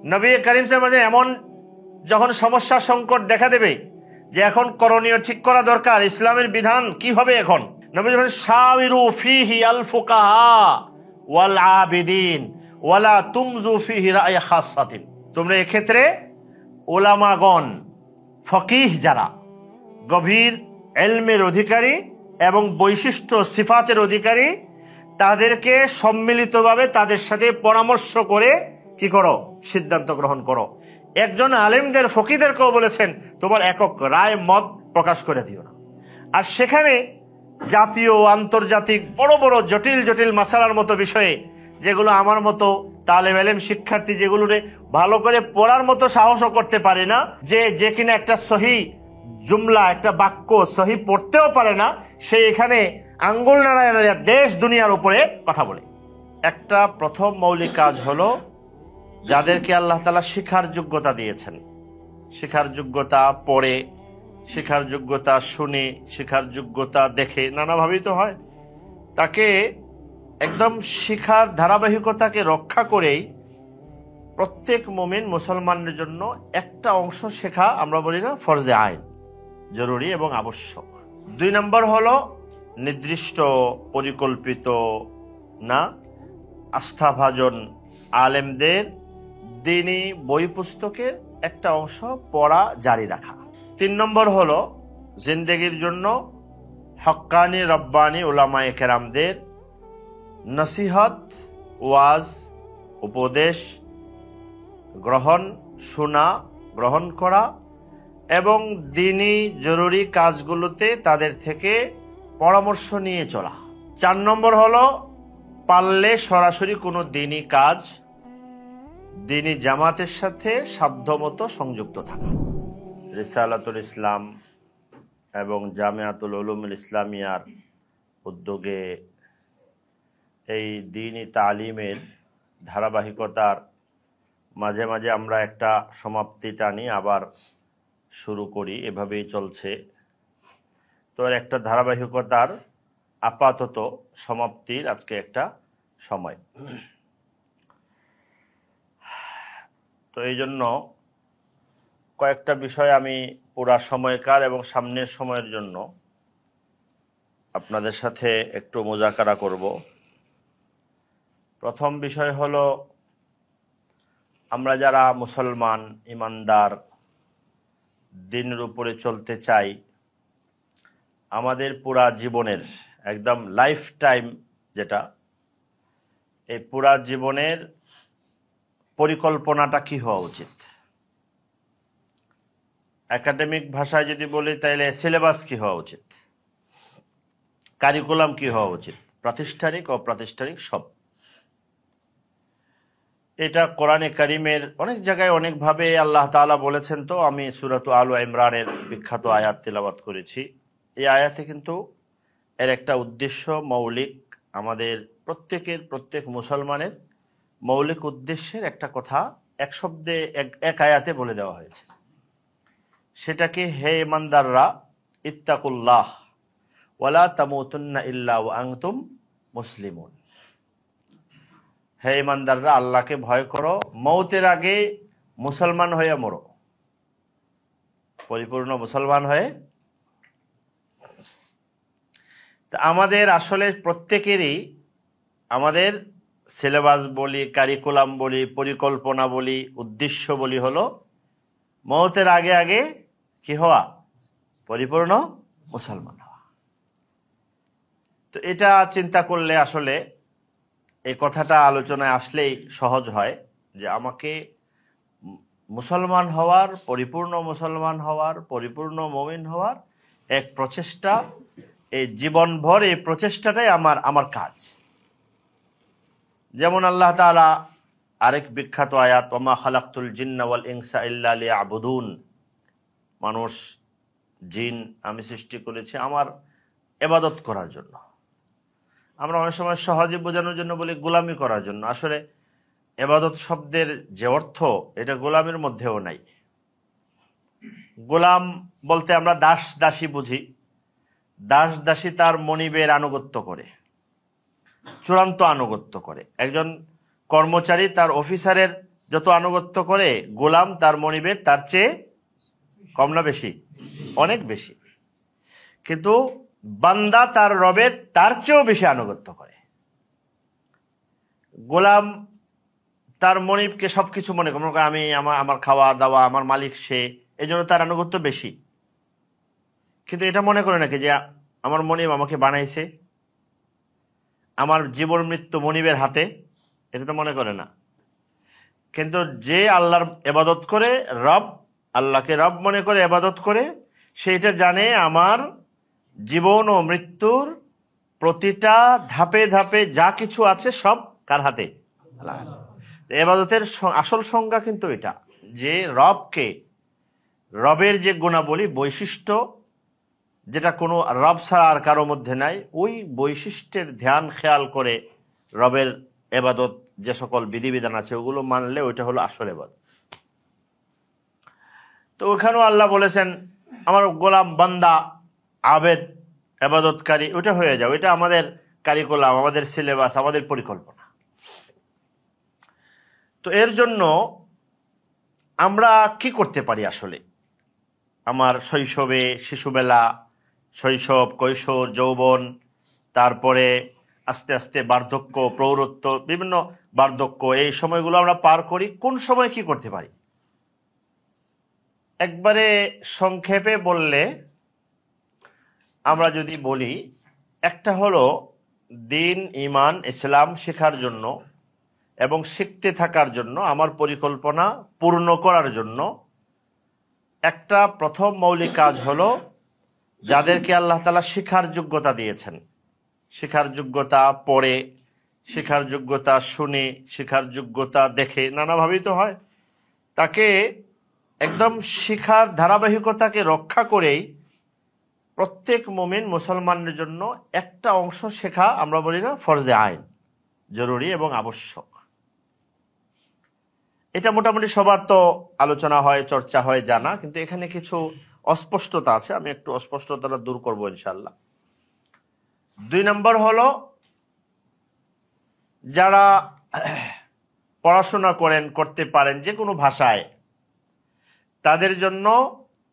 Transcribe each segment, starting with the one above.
নবী করিম সাল্লাল্লাহু আলাইহি ওয়াসাল্লাম এমন যখন সমস্যা সংকট দেখা দেবে যে এখন করণীয় ঠিক করা দরকার, ইসলামের বিধান কি হবে, এখন নবী বলেন শাওয়িরু ফিহি আল ফুকাহা ওয়াল আবিদিন ওয়ালা তুমজু ফিহি রায় খাসাতিন। তোমরা এক্ষেত্রে ওলামাগণ, ফকিহ যারা গভীর ইলমের অধিকারী এবং বৈশিষ্ট্য সিফাতের অধিকারী, তাদেরকে সম্মিলিতভাবে তাদের সাথে পরামর্শ করে কি করো, সিদ্ধান্ত গ্রহণ করো। একজন আলেমদের ফকিহদেরকেও বলেছেন তোমার একক রায় মত প্রকাশ করে দিও না। আর সেখানে জাতীয় আন্তর্জাতিক বড় বড় জটিল জটিল মাসালার মতো বিষয়ে, যেগুলো আমার মতো তালেব ইলম শিক্ষার্থী যেগুলোরে ভালো করে পড়ার মতো সাহসও করতে পারে না, যে কিনা একটা সহি জুমলা, একটা বাক্য সহি পড়তেও পারে না, সে এখানে আঙ্গুল নাড়ায় দেশ দুনিয়ার উপরে কথা বলে। একটা প্রথম মৌলিক কাজ হলো যাদেরকে আল্লাহ তাআলা শিখার যোগ্যতা দিয়েছেন, শিখার যোগ্যতা পড়ে, শিখার যোগ্যতা শুনে, শিখার যোগ্যতা দেখে, নানাভাবেই তো হয়, তাকে একদম শিখার ধারাবাহিকতাকে রক্ষা করেই প্রত্যেক মুমিন মুসলমানের জন্য একটা অংশ শেখা, আমরা বলি না ফরজে আইন, জরুরি এবং আবশ্যক। 2 নম্বর হলো নির্দিষ্ট পরিকল্পিত না আস্থাভাজন আলেমদের দ্বীনি বই পুস্তকের একটা অংশ পড়া জারি রাখা। 3 নম্বর হলো জিন্দেগির জন্য হক্কানি রব্বানি উলামায়ে কেরামদের নসিহত, ওয়াজ, উপদেশ গ্রহণ, শোনা, গ্রহণ করা এবং দ্বীনি জরুরি কাজগুলোতে তাদের থেকে পরামর্শ নিয়ে চলা। 4 নম্বর হলো পারলে সরাসরি কোনো দ্বীনি কাজ দ্বীনি জামাতের সাথে সাধ্যমতো সংযুক্ত থাকা। রিসালাতুল ইসলাম এবং জামিয়াতুল উলুমুল ইসলামিয়ার উদ্যোগে এই দ্বীনি তালিমের ধারাবাহিকতার মাঝে মাঝে আমরা একটা সমাপ্তি টানি, আবার শুরু করি, এভাবেই চলছে। তো একটা ধারাবাহিকতার আপাতত সমাপ্তির আজকে একটা সময়। তো এই জন্য কয়েকটা বিষয় আমি পুরা সময়কার এবং সামনের সময়ের জন্য আপনাদের সাথে একটু মুজাকারা করব। প্রথম বিষয় হলো, আমরা যারা মুসলমান ইমানদার দ্বীনের উপরে চলতে চাই, আমাদের পুরা জীবনের একদম লাইফ টাইম যেটা, এই পুরা জীবনের পরিকল্পনাটা কি হওয়া উচিত? একাডেমিক ভাষায় যদি বলি তাহলে সিলেবাস কি হওয়া উচিত, কারিকুলাম কি হওয়া উচিত, প্রাতিষ্ঠানিক ও অপ্রাতিষ্ঠানিক সব। এটা কোরআনে কারিমের অনেক জায়গায় অনেকভাবে আল্লাহ তাআলা বলেছেন। তো আমি সূরাত আল ইমরানের বিখ্যাত আয়াত তিলাওয়াত করেছি। এই আয়াতে কিন্তু এর একটা উদ্দেশ্য মৌলিক, আমাদের প্রত্যেক মুসলমানের মৌলিক উদ্দেশ্যের একটা কথা এক শব্দে এক আয়াতে বলে দেওয়া হয়েছে। সেটাকে, হে ইমানদাররা ইত্তাকুল্লাহ ওয়ালা তামুতুন্না ইল্লা ওয়া আনতুম মুসলিমুন। হে ইমানদাররা আল্লাহকে ভয় করো, মৌতের আগে মুসলমান হয়ে মরো, পরিপূর্ণ মুসলমান হয়ে। তা আমাদের আসলে প্রত্যেকেরই আমাদের সিলেবাস বলি, কারিকুলাম বলি, পরিকল্পনা বলি, উদ্দেশ্য বলি হলো মৌতের আগে আগে কি হওয়া, পরিপূর্ণ মুসলমান হওয়া। তো এটা চিন্তা করলে আসলে এই কথাটা আলোচনায় আসলেই সহজ হয় যে আমাকে মুসলমান হওয়ার, পরিপূর্ণ মুসলমান হওয়ার, পরিপূর্ণ মুমিন হওয়ার এক প্রচেষ্টা, এই জীবনভর এই প্রচেষ্টাটাই আমার কাজ। যেমন আল্লাহ তাআলা আরেক বিখ্যাত আয়াত, ওমা খালাকতুল জিন্না ওয়াল ইনসা ইল্লা লিয়াবুদুন, মানুষ জিন আমি সৃষ্টি করেছি আমার ইবাদত করার জন্য। আমরা অনেক সময় সহজে বোঝানোর জন্য বলি গোলামি করার জন্য। আসলে ইবাদত শব্দের যে অর্থ, এটা গোলামের মধ্যেও নাই। গোলাম বলতে আমরা দাস দাসী বুঝি। দাস দাসী তার মনিবের আনুগত্য করে, চূড়ান্ত আনুগত্য করে। একজন কর্মচারী তার অফিসারের যত আনুগত্য করে গোলাম তার মনিবের তার চেয়ে কম না বেশি? অনেক বেশি। কিন্তু বান্দা তার রবের তার চেয়েও বেশি আনুগত্য করে। গোলাম তার মনিবকে সবকিছু মনে করে, আমি আমার খাওয়া দাওয়া আমার মালিক সে, এই জন্য তার আনুগত্য বেশি। কিন্তু এটা মনে করে নাকি যে আমার মনিব আমাকে বানাইছে, আমার জীবন মৃত্যু মনিবের হাতে, এটা তো মনে করে না। কিন্তু যে আল্লাহর ইবাদত করে, রব আল্লাহকে রব মনে করে ইবাদত করে, সেইটা জানে আমার জীবন ও মৃত্যুর প্রতিটা ধাপে ধাপে যা কিছু আছে সব কার হাতে? আল্লাহর। ইবাদতের আসল সংজ্ঞা কিন্তু এটা, যে রবকে, রবের যে গুণাবলী বৈশিষ্ট্য যেটা কোনো রব ছাড়া আর কারো মধ্যে নাই, ওই বৈশিষ্ট্যের ধ্যান খেয়াল করে রবের ইবাদত যে সকল বিধিবিধান আছে ওগুলো মানলে ওইটা হলো আসল ইবাদত। তো ওখানেও আল্লাহ বলেছেন আমার গোলাম বান্দা আবেদ ইবাদতকারী, ওইটা হয়ে যাও, এটা আমাদের কারিকুলাম, আমাদের সিলেবাস, আমাদের পরিকল্পনা। তো এর জন্য আমরা কি করতে পারি আসলে? আমার শৈশবে, শিশুবেলা, শৈশব, কৈশোর, যৌবন, তারপরে আস্তে আস্তে বার্ধক্য, প্রৌঢ়ত্ব, বিভিন্ন বার্ধক্য, এই সময়গুলো আমরা পার করি, কোন সময় কি করতে পারি? একবারে সংক্ষেপে বললে আমরা যদি বলি, একটা হলো দিন, ইমান, ইসলাম শেখার জন্য এবং শিখতে থাকার জন্য, আমার পরিকল্পনা পূর্ণ করার জন্য একটা প্রথম মৌলিক কাজ হলো যাদেরকে আল্লাহ তাআলা শিখার যোগ্যতা দিয়েছেন, শিখার যোগ্যতা পড়ে, শিখার যোগ্যতা শুনে, শিখার যোগ্যতা দেখে, নানাভাবেই তো হয়, তাকে একদম শিখার ধারাবাহিকতাকে রক্ষা করেই প্রত্যেক মুমিন মুসলমানের জন্য একটা অংশ শেখা, আমরা বলি না ফরজে আইন, জরুরি এবং আবশ্যক। এটা মোটামুটি সবার তো আলোচনা হয়, চর্চা হয়, জানা, কিন্তু এখানে কিছু অস্পষ্টতা আছে, আমি একটু অস্পষ্টতাটা দূর করবো ইনশাল্লাহ। 2 নম্বর হলো যারা পড়াশোনা করেন, করতে পারেন যে কোনো ভাষায়, তাদের জন্য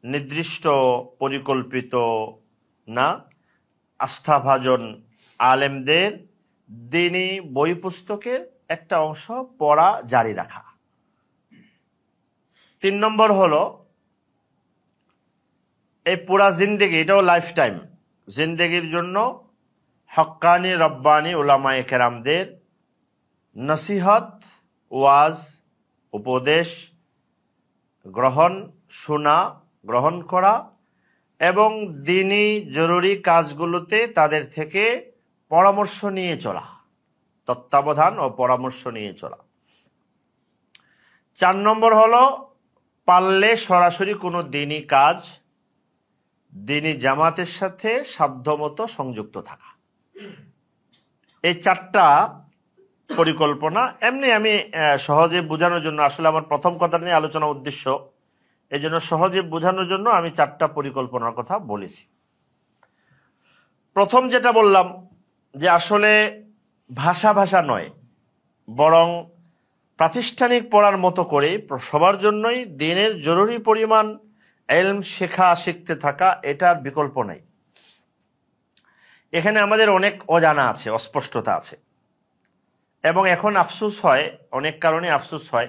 নির্দিষ্ট পরিকল্পিত না আস্থাভাজন আলেমদের দ্বীনি বই পুস্তকের একটা অংশ পড়া জারি রাখা। 3 নম্বর হলো এই পুরা জিন্দেগি, এটাও লাইফ টাইম জিন্দেগির জন্য হক্কানি রব্বানি উলামায়ে কেরামদের নসিহত, ওয়াজ, উপদেশ গ্রহণ, শোনা, গ্রহণ করা এবং দ্বীনি জরুরি কাজগুলোতে তাদের থেকে পরামর্শ নিয়ে চলা, তত্ত্বাবধান ও পরামর্শ নিয়ে চলা। 4 নম্বর হলো পারলে সরাসরি কোনো দ্বীনি কাজ, দ্বীনি জামাতের সাথে সাধ্যমতো সংযুক্ত থাকা। এই 4টা পরিকল্পনা এমনি আমি সহজে বোঝানোর জন্য, আসলে আমার প্রথম কথা নিয়ে আলোচনা উদ্দেশ্য, এই জন্য সহজে বোঝানোর জন্য আমি 4টা পরিকল্পনার কথা বলেছি। প্রথম যেটা বললাম যে আসলে ভাষা ভাষা নয়, বরং প্রাতিষ্ঠানিক পড়ার মতো করে সবার জন্যই দিনের জরুরি পরিমাণ ইলম শেখা, শিখতে থাকা, এটার বিকল্প নাই। এখানে আমাদের অনেক অজানা আছে, অস্পষ্টতা আছে, এবং এখন আফসোস হয়, অনেক কারণে আফসোস হয়।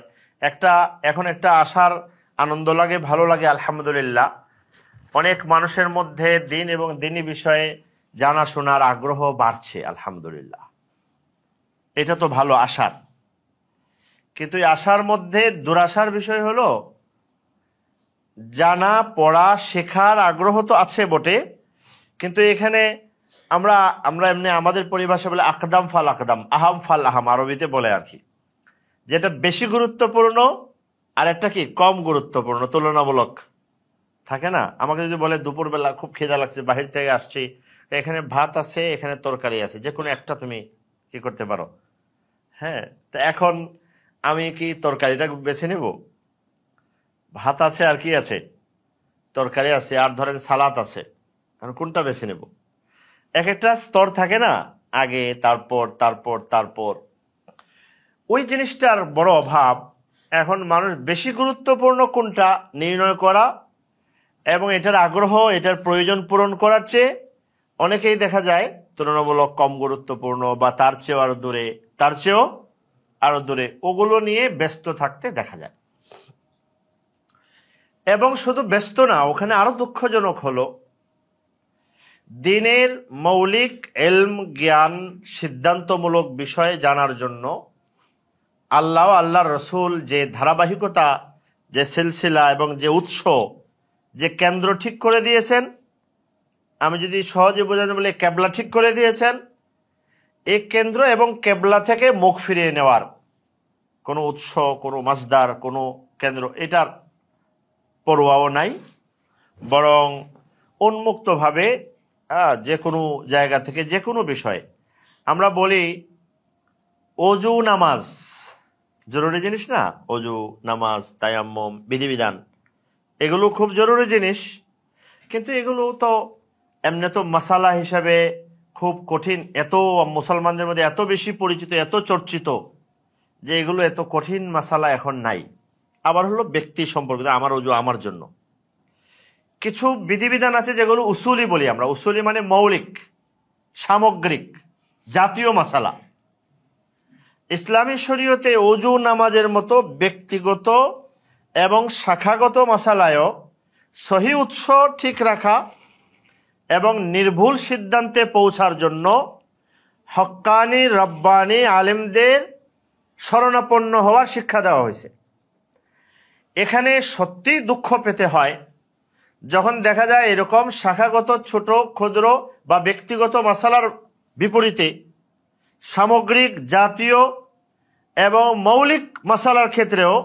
এখন একটা আশার আনন্দ লাগে, ভালো লাগে, আলহামদুলিল্লাহ, অনেক মানুষের মধ্যে দিন এবং দিনী বিষয়ে জানাশোনার আগ্রহ বাড়ছে, আলহামদুলিল্লাহ, এটা তো ভালো, আশার। কিন্তু এই আশার মধ্যে দুরাশার বিষয় হলো জানা, পড়া, শেখার আগ্রহ তো আছে বটে, কিন্তু এখানে আমরা এমনি আমাদের পরিভাষা বলে আকদাম ফাল আকদাম, আহাম ফাল আহাম, আরবিতে বলে আর কি, যেটা বেশি গুরুত্বপূর্ণ আর একটা কি কম গুরুত্বপূর্ণ, তুলনামূলক থাকে না। আমাকে যদি বলে দুপুরবেলা খুব খিদা লাগছে, বাহির থেকে আসছি, এখানে ভাত আছে, এখানে তরকারি আছে, যে কোনো একটা তুমি কি করতে পারো, হ্যাঁ, তো এখন আমি কি তরকারিটা বেছে নেব? ভাত আছে আর কি আছে, তরকারি আছে, আর ধরেন সালাদ আছে, এখন কোনটা বেছে নেব? এক একটা স্তর থাকে না, আগে, তারপর তারপর তারপর, ওই জিনিসটার বড় অভাব এখন মানুষ বেশি গুরুত্বপূর্ণ কোনটা নির্ণয় করা এবং এটার আগ্রহ, এটার প্রয়োজন পূরণ করার চেয়ে অনেকেই দেখা যায় তুলনামূলক কম গুরুত্বপূর্ণ বা তার চেয়েও আরো দূরে, তার চেয়েও আরো দূরে, ওগুলো নিয়ে ব্যস্ত থাকতে দেখা যায়। এবং শুধু ব্যস্ত না, ওখানে আরো দুঃখজনক হলো দ্বীনের মৌলিক ইলম, জ্ঞান, সিদ্ধান্তমূলক বিষয়ে জানার জন্য আল্লাহ, আল্লাহর রসুল যে ধারাবাহিকতা, যে সিলসিলা এবং যে উৎস, যে কেন্দ্র ঠিক করে দিয়েছেন, আমি যদি সহজে বোঝাতে বলি কেবলা ঠিক করে দিয়েছেন, এই কেন্দ্র এবং কেবলা থেকে মুখ ফিরিয়ে নেওয়ার কোনো উৎস, কোনো মাসদার, কোনো কেন্দ্র, এটার পরোয়াও নাই। বরং উন্মুক্তভাবে যে কোনো জায়গা থেকে যে কোনো বিষয়, আমরা বলি অজু নামাজ জরুরি জিনিস না, অজু নামাজ, তায়াম্মুম, বিধিবিধান, এগুলো খুব জরুরি জিনিস, কিন্তু এগুলো তো এমনি তো মাসালা হিসাবে খুব কঠিন, এত মুসলমানদের মধ্যে এত বেশি পরিচিত, এত চর্চিত যে এগুলো এত কঠিন মাসালা এখন নাই। আবার হলো ব্যক্তি সম্পর্কিত, আমার অজু আমার জন্য। কিছু বিধিবিধান আছে যেগুলো উসুলি বলি আমরা, উসুলি মানে মৌলিক, সামগ্রিক, জাতীয় মাসালা। ইসলামী শরীয়তে অজু নামাজের মতো ব্যক্তিগত এবং শাখাগত মাসালায়ও সহি উৎস ঠিক রাখা এবং নির্ভুল সিদ্ধান্তে পৌঁছার জন্য হক্কানি রব্বানি আলেমদের শরণাপন্ন হওয়ার শিক্ষা দেওয়া হয়েছে। এখানে সত্যি দুঃখ পেতে হয় যখন দেখা যায় এরকম শাখাগত, ছোট, ক্ষুদ্র বা ব্যক্তিগত মাসালার বিপরীতে সামগ্রিক, জাতীয় এবং মৌলিক মাসালার ক্ষেত্রেও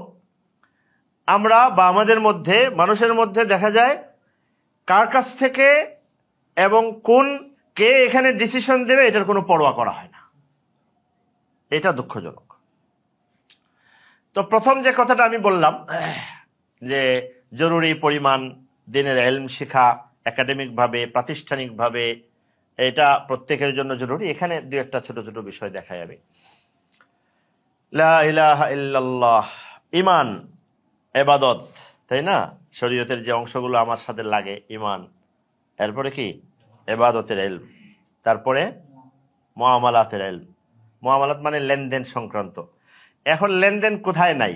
আমরা বা আমাদের মধ্যে, মানুষের মধ্যে দেখা যায় কার কাছ থেকে এবং কে এখানে ডিসিশন দেবে এটার কোনো পরোয়া করা হয় না। এটা দুঃখজনক। তো প্রথম যে কথাটা আমি বললাম যে জরুরি পরিমাণ দ্বীনের ইলম শিখা একাডেমিকভাবে, প্রাতিষ্ঠানিকভাবে, এটা প্রত্যেকের জন্য জরুরি। এখানে দুই একটা ছোট ছোট বিষয় দেখা যাবে। লা ইলাহা ইল্লাল্লাহ, ঈমান, ইবাদত, তাই না? শরীয়তের যে অংশগুলো আমার সাথে লাগে, ঈমান, এরপরে কি ইবাদতের ইলম, তারপরে মুআমালাতের ইলম। মুআমালাত মানে লেনদেন সংক্রান্ত। এখন লেনদেন কোথায় নাই,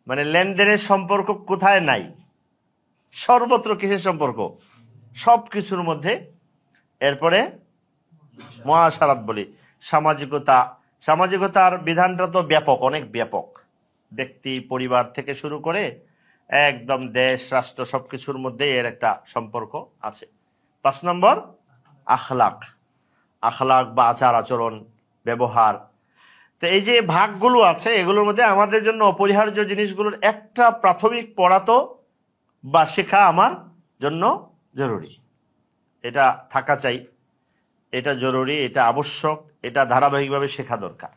মানে লেনদেনের সম্পর্ক কোথায় নাই? সর্বত্র কিসের সম্পর্ক? সব কিছুর মধ্যে। এরপরে মুআশারাত বলি, সামাজিকতা। সামাজিকতার বিধানটা তো ব্যাপক, অনেক ব্যাপক, ব্যক্তি পরিবার থেকে শুরু করে একদম দেশ রাষ্ট্র সবকিছুর মধ্যে এর একটা সম্পর্ক আছে। 5 নম্বর আখলাক। আখলাক বা আচার আচরণ, ব্যবহার। তো এই যে ভাগগুলো আছে, এগুলোর মধ্যে আমাদের জন্য অপরিহার্য জিনিসগুলোর একটা প্রাথমিক পড়া তো বা শেখা আমার জন্য জরুরি। এটা থাকা চাই, এটা জরুরি, এটা আবশ্যক, এটা ধারাবাহিকভাবে শেখা দরকার।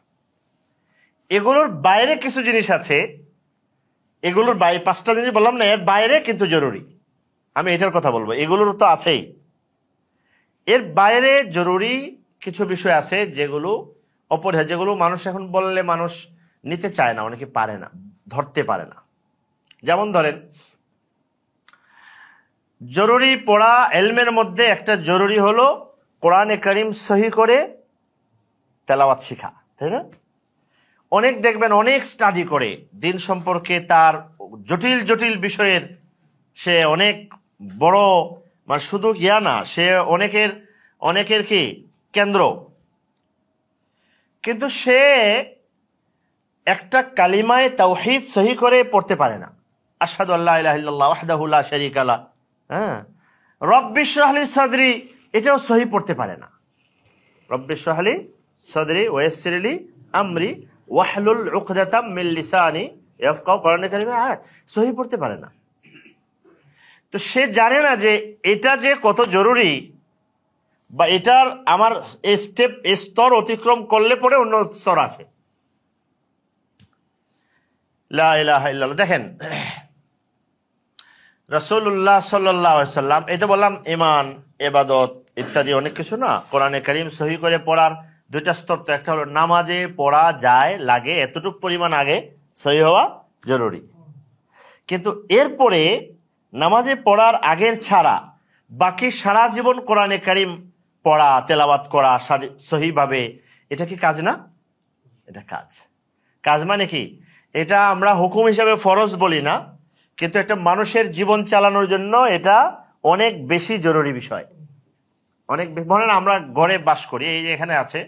এগুলোর বাইরে কিছু জিনিস আছে, এগুলোর বাইরে 5টা জিনিস বললাম না, এর বাইরে কিন্তু জরুরি। আমি এটার কথা বলবো, এগুলোর তো আছেই, এর বাইরে জরুরি কিছু বিষয় আছে যেগুলো অপরিহার্য, যেগুলো মানুষ এখন বললে মানুষ নিতে চায় না, অনেকে পারে না, ধরতে পারে না। যেমন ধরেন, জরুরি পড়া ইলমের মধ্যে একটা জরুরি হলো কোরআনে কারীম সহি করে তেলাওয়াত শিখা, তাই না? অনেক দেখবেন অনেক স্টাডি করে দিন সম্পর্কে, তার জটিল জটিল বিষয়ের সে অনেক বড়, মানে শুধু ইয়া না, সে অনেকের কি কেন্দ্র, কিন্তু সে একটা কালিমায়ে তাওহীদ সহি করে পড়তে পারে না। আশহাদু আল্লা ইলাহা ইল্লাল্লাহ ওয়াহদাহু লা শারীকা লাহ, রব্বি ইশরাহ লি সাদরি, এটাও সহি পড়তে পারে না। রব্বি ইশরাহ লি সাদরি ওয়া ইয়াসসির লি আমরি ওয়াহলুল উকদাতাম মিন লিসানি ইয়াফকাহু, কোরআনে কারিমে আয়াত, সহি পড়তে পারে না। তো সে জানে না যে এটা যে কত জরুরি, বা এটার আমার স্তর অতিক্রম করলে পরে অন্য স্তর আসে। লা ইলাহা ইল্লাল্লাহ। দেখেন রাসূলুল্লাহ সাল্লাল্লাহু আলাইহি সাল্লাম, এটা বললাম ঈমান, ইবাদত ইত্যাদি অনেক কিছু না, কোরআনে কারীম সহি করে পড়ার দুইটা স্তর তো, একটা হলো নামাজে পড়া যায় লাগে এতটুক পরিমাণ আগে সহিহ হওয়া জরুরি। কিন্তু এরপরে নামাজে পড়ার আগের ছাড়া বাকি সারা জীবন কোরআনে কারিম পড়া, তেলাওয়াত করা সহিভাবে, এটা কি কাজ না? এটা কাজ। কাজ মানে কি? এটা আমরা হুকুম হিসাবে ফরজ বলি না, কিন্তু একটা মানুষের জীবন চালানোর জন্য এটা অনেক বেশি জরুরি বিষয়। অনেক ধরেন আমরা ঘরে বাস করি, এই যে এখানে আছে,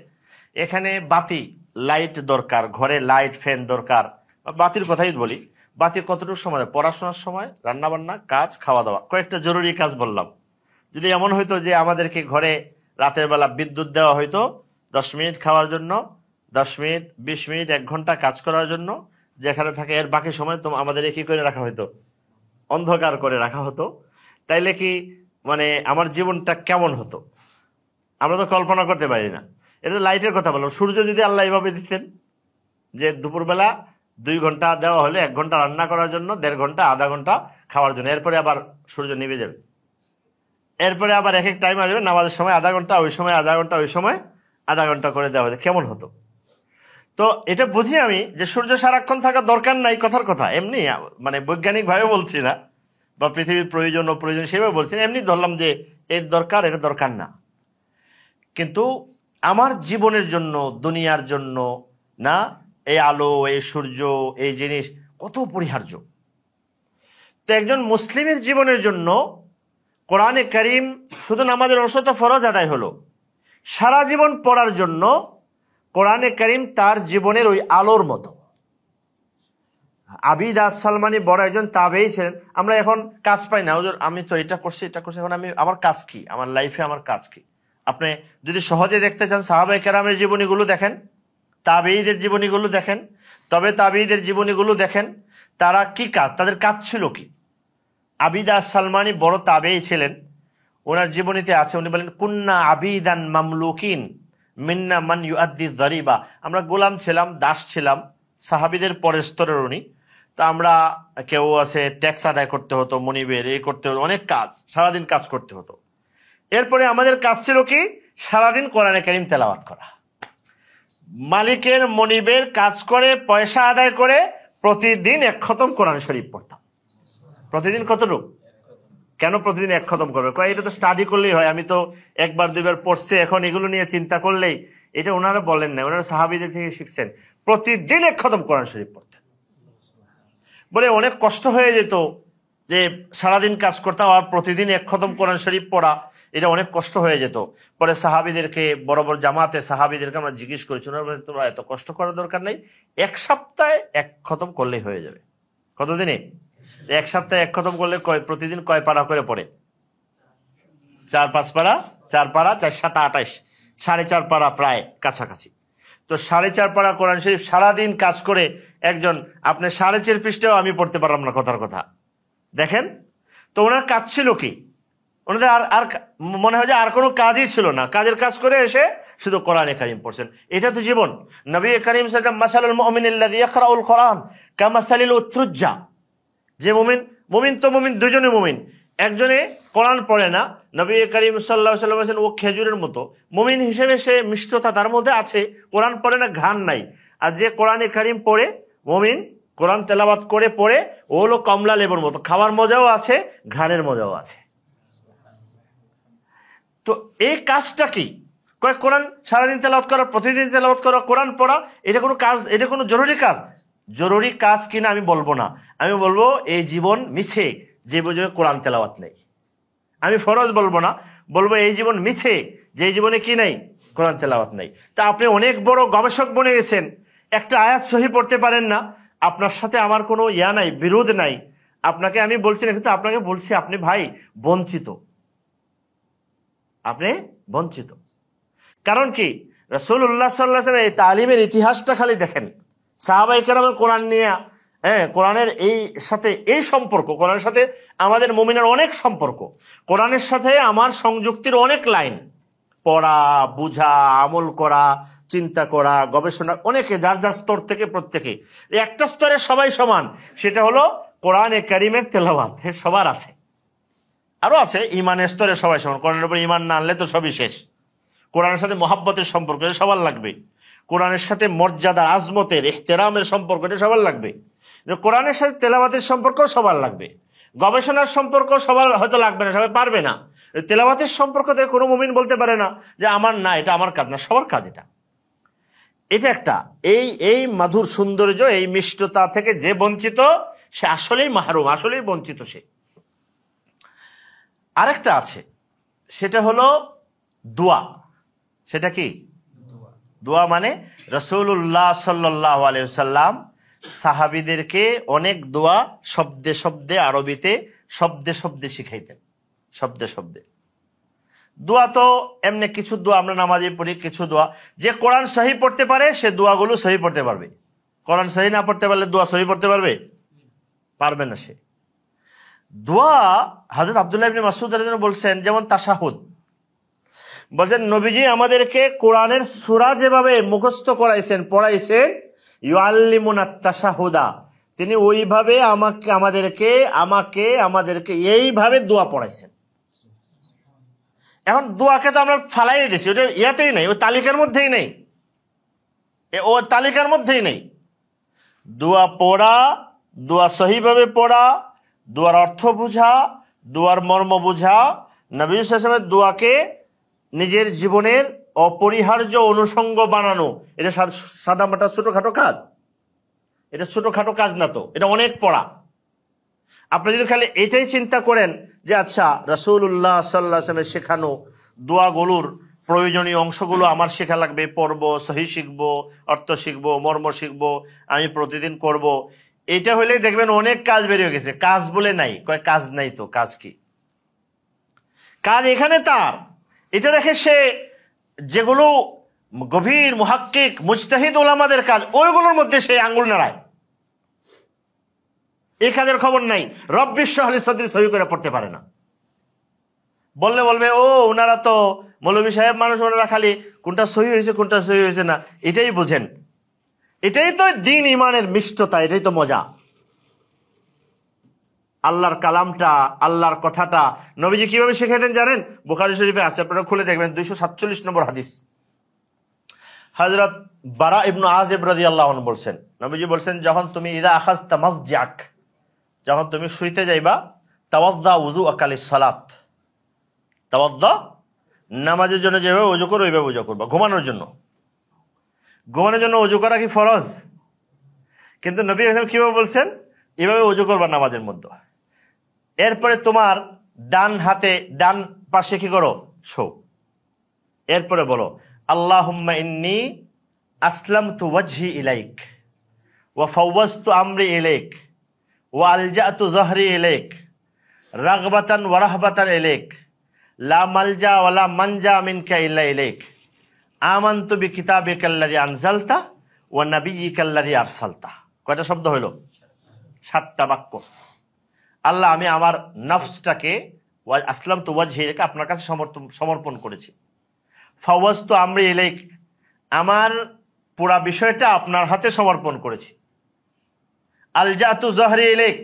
এখানে বাতি লাইট দরকার, ঘরে লাইট ফ্যান দরকার। বাতির কথাই বলি, বাতি কতটুকু সময়? পড়াশোনার সময়, রান্না বান্না কাজ, খাওয়া দাওয়া, কয়েকটা জরুরি কাজ বললাম। যদি এমন হইতো যে আমাদেরকে ঘরে রাতের বেলা বিদ্যুৎ দেওয়া হইতো 10 মিনিট খাওয়ার জন্য, 10 মিনিট, 20 মিনিট, 1 ঘন্টা কাজ করার জন্য, যেখানে থাকে এর বাকি সময় তো আমাদের কি করে রাখা হইতো? অন্ধকার করে রাখা হতো। তাইলে কি মানে আমার জীবনটা কেমন হতো? আমরা তো কল্পনা করতে পারি না। এটা তো লাইটের কথা বললাম। সূর্য যদি আল্লাহ এভাবে দিতেন যে দুপুরবেলা 2 ঘন্টা দেওয়া হলে 1 ঘন্টা রান্না করার জন্য, 1.5 ঘন্টা, আধা ঘন্টা খাওয়ার জন্য, এরপরে আবার সূর্য নিভে যাবে, এরপরে আবার এক এক টাইম আসবে, নামাজের সময় আধা ঘন্টা, ওই সময় আধা ঘন্টা, ওই সময় আধা ঘন্টা করে দেওয়া হতো, কেমন হতো? তো এটা বুঝি আমি যে সূর্য সারাক্ষণ থাকার দরকার নাই, কথার কথা, এমনি মানে বৈজ্ঞানিক ভাবে বলছি না, বা পৃথিবীর প্রয়োজন ও প্রয়োজন সেভাবে বলছি না, এমনি ধরলাম যে এর দরকার, এটা দরকার না। কিন্তু আমার জীবনের জন্য, দুনিয়ার জন্য না, এই আলো, এই সূর্য, এই জিনিস কত অপরিহার্য। তো একজন মুসলিমের জীবনের জন্য কোরআনে কারিম শুধু নামাজের অংশত ফরজ আদায় হলো, সারা জীবন পড়ার জন্য কোরআনে কারিম তার জীবনের ওই আলোর মতো। আবিদ আস-সালমানি বড় একজন তাবেঈ ছিলেন। আমরা এখন কাজ পাই না, হুজুর আমি তো এটা করছি, এখন আমার কাজ কি, আমার লাইফে আমার কাজ কি? আপনি যদি সহজে দেখতে চান সাহাবায়ে কেরামের জীবনীগুলো দেখেন, তাবেঈদের জীবনীগুলো দেখেন, তবে তাবেঈদের জীবনীগুলো দেখেন, তারা কি কাজ, তাদের কাজ ছিল কি। আবিদ আস-সালমানি বড় তাবেঈ ছিলেন, ওনার জীবনীতে আছে, উনি বলেন কুন্না আবিদান মামলুকিন মিন্না মান ইউআদ্দি যারিবা। আমরা গোলাম ছিলাম, দাস ছিলাম, সাহাবীদের পরের স্তরের উনি। তো আমরা, কেউ আছে ট্যাক্স আদায় করতে হতো, মনিবের এই করতে হতো, অনেক কাজ, সারাদিন কাজ করতে হতো। এরপরে আমাদের কাজ ছিল কি? সারাদিন কোরআনে কারিম তেলাওয়াত করা। মালিকের মনিবের কাজ করে পয়সা আদায় করে প্রতিদিন 1 খতম কোরআন শরীফ পড়তাম। প্রতিদিন কতটুকু? কেন প্রতিদিন 1 খতম করবে? এটা তো স্টাডি করলেই হয়, আমি তো 1বার 2বার পড়ছে, এখন এগুলো নিয়ে চিন্তা করলেই। এটা ওনারা বলেন না, ওনারা সাহাবীদের থেকে শিখছেন। প্রতিদিন 1 খতম কোরআন শরীফ পড়তেন। বলে অনেক কষ্ট হয়ে যেত যে সারাদিন কাজ করতাম আর প্রতিদিন 1 খতম কোরআন শরীফ পড়া, এটা অনেক কষ্ট হয়ে যেত। পরে সাহাবীদেরকে, বড় বড় জামাতে সাহাবীদেরকে আমরা জিজ্ঞেস করেছি, ওনারা বলেন তোমরা এত কষ্ট করার দরকার নেই, 1 সপ্তাহে 1 খতম করলেই হয়ে যাবে। কতদিনে? 1 সপ্তাহে 1 খতম করলে প্রতিদিন কয় পারা করে পড়ে? 4-5 পারা, 4 পারা, 4 7 28, 4.5 পারা, প্রায় কাছাকাছি। তো 4.5 পারা কোরআন শরীফ সারাদিন কাজ করে একজন, আপনি 4.5 পৃষ্ঠাও আমি পড়তে পারলাম না, কথার কথা। দেখেন তো ওনার কাজ ছিল কি? ওনাদের আর মনে হয় যে আর কোনো কাজই ছিল না, কাজের কাজ করে এসে শুধু কোরআনে কারিম পড়ছেন। এটা তো জীবন। নবী করিম সাল্লাল্লাহু আলাইহি ওয়াসাল্লাম মাসালুল মুমিনিল্লাযী ইয়াকরাউল কোরআন কামাসালিল উতরুজ্জা। যে মুমিন তো মুমিন, দুজনে মুমিন, একজনে কোরআন পড়ে না, নবী করিম সাল্লাল্লাহু আলাইহি ওয়াসাল্লাম বলেন ও খেজুরের মতো। মুমিন হিসেবে সে মিষ্টতা তার মধ্যে আছে, কোরআন পড়ে না, ঘ্রাণ নাই। আর যে কোরআনে কারিম পড়ে, মুমিন কোরআন তেলাওয়াত করে পড়ে, ও হলো কমলা লেবুর মতো, খাওয়ার মজাও আছে, ঘ্রাণের মজাও আছে। তো এই কাজটা কি? কোরআন সারাদিন তেলাওয়াত করা, প্রতিদিন তেলাওয়াত করা, কোরআন পড়া, এটা কোনো কাজ, এটা কোনো জরুরি কাজ? জরুরি কাজ কিনা আমি বলবো না, আমি বলবো এই জীবন মিছে যে জীবনে কোরআন তেলাওয়াত নেই। আমি ফরজ বলবো না, বলবো এই জীবন মিছে যে জীবনে কি নাই? কোরআন তেলাওয়াত নেই। তা আপনি অনেক বড় গবেষক বনে গেছেন, একটা আয়াত সহি পড়তে পারেন না, আপনার সাথে আমার কোনো নাই, বিরোধ নাই, আপনাকে আমি বলছি না, কিন্তু আপনাকে বলছি আপনি ভাই বঞ্চিত, আপনি বঞ্চিত। কারণ কি? রাসূলুল্লাহ সাল্লাল্লাহু আলাইহি ওয়াসাল্লাম এই তালিমের ইতিহাসটা খালি দেখেন। সাহাবায়ে কেরামের কোরআন নিয়ে, কোরআনের এই সাথে এই সম্পর্ক, কোরআনের সাথে আমাদের মুমিনের অনেক সম্পর্ক, কোরআনের সাথে আমার সংযুক্তির অনেক লাইন, পড়া, বুঝা, আমল করা, চিন্তা করা, গবেষণা, অনেকে যার যার স্তর থেকে প্রত্যেকে। একটা স্তরে সবাই সমান, সেটা হলো কোরআনে কারিমের তেলাওয়াত, সবার আছে। আরো আছে ইমানের স্তরে সবাই সমান, কোরআনের উপর ইমান না আনলে তো সবই শেষ। কোরআনের সাথে মহাব্বতের সম্পর্ক সবার লাগবে। কোরআনের সাথে মর্যাদার, আজমতের, ইহতেরামের সম্পর্ক, এটা সবার লাগবে। কোরআনের সাথে তেলাওয়াতের সম্পর্ক সবার লাগবে। গবেষণার সম্পর্ক সবার হয়তো লাগবে না, সবাই পারবে না। তেলাওয়াতের সম্পর্ক থেকে কোনো মুমিন বলতে পারে না যে আমার না, এটা আমার কাজ না, সবার কাজ এটা। এটা একটা এই মাধুর সৌন্দর্য, এই মিষ্টতা থেকে যে বঞ্চিত সে আসলেই মাহরুম, আসলেই বঞ্চিত সে। আরেকটা আছে, সেটা হলো দোয়া। সেটা কি? দোয়া মানে রাসূলুল্লাহ সাল্লাল্লাহু আলাইহি ওয়াসাল্লাম সাহাবীদেরকে অনেক দোয়া শব্দে শব্দে, আরবিতে শব্দে শব্দে শিখাইতেন, শব্দে শব্দে। দোয়া তো এমনি কিছু দোয়া আমরা নামাজে পড়ি, কিছু দোয়া যে কোরআন সহি পড়তে পারে সে দোয়াগুলো সহি পড়তে পারবে। কোরআন সহি না পড়তে পারলে দোয়া সহি পড়তে পারবে? পারবে না সে। দোয়া হযরত আব্দুল্লাহ ইবনে মাসউদ রাদিয়াল্লাহু আনহু বলছেন, যেমন তাশাহুদ, বলছেন নবীজি আমাদেরকে কোরআনের সূরা যেভাবে মুখস্থ করাইছেন, পড়াইছেন, ইউআল্লিমুনা তাশাহুদা, তিনি ওইভাবে আমাদেরকে এইভাবে দোয়া পড়াইছেন। এখন দোয়াকে তো আমরা ফালাই দিয়েছি, ওটা ইয়াতেই নেই, ওই তালিকার মধ্যেই নেই, ও তালিকার মধ্যেই নেই। দোয়া পড়া, দোয়া সহিভাবে পড়া, দোয়ার অর্থ বুঝা, দোয়ার মর্ম বুঝা, নবী সাল্লাল্লাহু আলাইহি ওয়াসাল্লামের দোয়াকে নিজের জীবনের অপরিহার্য অনুষঙ্গ বানানো, এটা সাদামাটা ছোটখাটো কাজ? এটা ছোটখাটো কাজ না তো, এটা অনেক পড়া। আপনি যদি খালি এটাই চিন্তা করেন যে আচ্ছা রাসূলুল্লাহ সাল্লাল্লাহু আলাইহি ওয়াসাল্লামের শেখানো দোয়াগুলোর প্রয়োজনীয় অংশগুলো আমার শেখা লাগবে, পড়বো, সহি শিখবো, অর্থ শিখবো, মর্ম শিখবো, আমি প্রতিদিন করব, এটা হলেই দেখবেন অনেক কাজ বেরিয়ে গেছে। কাজ বলে নাই, কয় কাজ নাই তো, কাজ কি? কাজ এখানে তার। এটা রেখে সে যেগুলো গভীর মুহাক্কিক মুজতাহিদ উলামাদের কাজ, ওইগুলোর মধ্যে সে আঙ্গুল নাড়ায়। এই কাজের খবর নাই, রব্বি ইশরাহ লি সাদরি সহি করে পড়তে পারে না। বলবে ও ওনারা তো মৌলভী সাহেব মানুষ, ওনারা খালি কোনটা সহি হয়েছে কোনটা সহি হয়েছে না এটাই বুঝেন। এটাই তো দিন ইমানের মিষ্টতা, এটাই তো মজা। আল্লাহর কালামটা, আল্লাহর কথাটা নবীজি কিভাবে শিখাইতেন জানেন? বুখারী শরীফে আছে, আপনারা খুলে দেখবেন 247 নম্বর হাদিস। হযরত বারা ইবনে আযিব রাদিয়াল্লাহু আনহু বলছেন, নবীজি বলছেন, যখন তুমি ইদা আখাযতা মাযজাক, যখন তুমি শুইতে যাইবা, তাওয়াদ্দা উযুআকা লিস-সালাত, তাওয়াদ্দা, নামাজের জন্য যেভাবে ওযু করো ওইভাবে ওযু করবা। ঘুমানোর জন্য ওযু করা কি ফরজ? কিন্তু নবী কিভাবে বলছেন? এভাবে ওযু করবা নামাজের মধ্যে। এরপরে তোমার ডান পাশে কি করো? শো। এরপরে বলো আল্লাহুম্মা ইন্নী আসলামতু ওয়াজহি ইলাইক ওয়া ফাওয়াজতু আমরি ইলাইক ওয়া আলজাতু যহরি ইলাইক রাগবাতান ওয়া রাহবাতান ইলাইক লা মালজা ওয়া লা মানজা মিনকা ইল্লা ইলাইক আমানতু বিকিতাবিকাল্লাযী আনজালতা ওয়া নাবিয়্যিকাল্লাযী আরসালতা। কয়টা শব্দ হইল? 7টা বাক্য। আল্লাহ, আমি আমার নফসটাকে আসলামতু ওয়াজহি ইলাইক, আপনার কাছে সমর্পণ করেছি। ফাওয়াজতু আমরি ইলাইক, আমার পুরা বিষয়টা আপনার হাতে সমর্পণ করেছি। আলজাতু যহরি ইলাইক,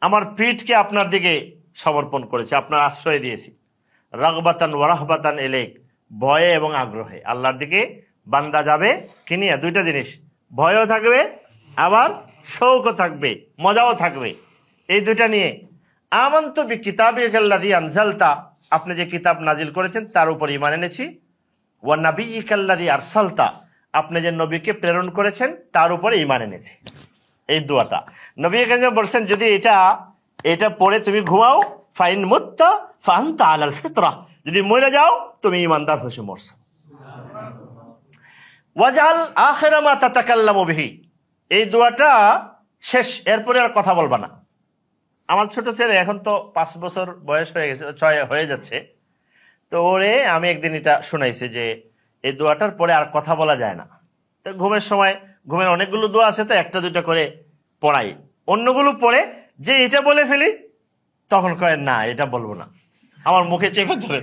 আমার পিঠকে আপনার দিকে সমর্পণ করেছি, আপনার আশ্রয় দিয়েছি। রাগবাতান ওয়া রাহবাতান ইলাইক, ভয়ে এবং আগ্রহে আল্লাহর দিকে বান্দা যাবে কি নিয়ে? দুইটা জিনিস, ভয়ও থাকবে আবার শৌকও থাকবে, মজাও থাকবে, এই দুইটা নিয়ে। আমানতু বিকিতাবিকাল্লাযী আনজালতা, আপনি যে কিতাব নাজিল করেছেন তার উপর ঈমান এনেছি। ওয়া নাবিয়্যিকাল্লাযী আরসালতা, আপনি যে নবীকে প্রেরণ করেছেন তার উপরে ঈমান এনেছি। এই দোয়াটা নবী কারীম বলছেন, যদি এটা পড়ে তুমি ঘুমাও, ফাইন মুত্তা ফাআনতা আলাল ফিতরা, যদি মরে যাও তুমি ঈমানদার হয়ে মরছো। ওয়াজআল আখিরা মা তাতাকাল্লামু বিহি, এই দোয়াটা শেষ, এরপরে আর কথা বলবা না। আমার ছোট ছেলে এখন তো 5 বছর বয়স হয়ে গেছে, 6 হয়ে যাচ্ছে, তো ওরে আমি একদিন এটা শুনাইছি যে এই দোয়াটার পরে আর কথা বলা যায় না। তো ঘুমের সময়, ঘুমের অনেকগুলো দোয়া আছে, তো একটা দুইটা করে পড়াই, অন্যগুলো পড়ে যে এটা বলে ফেলি, তখন কয় না এটা বলবো না, আমার মুখে চেপে ধরে,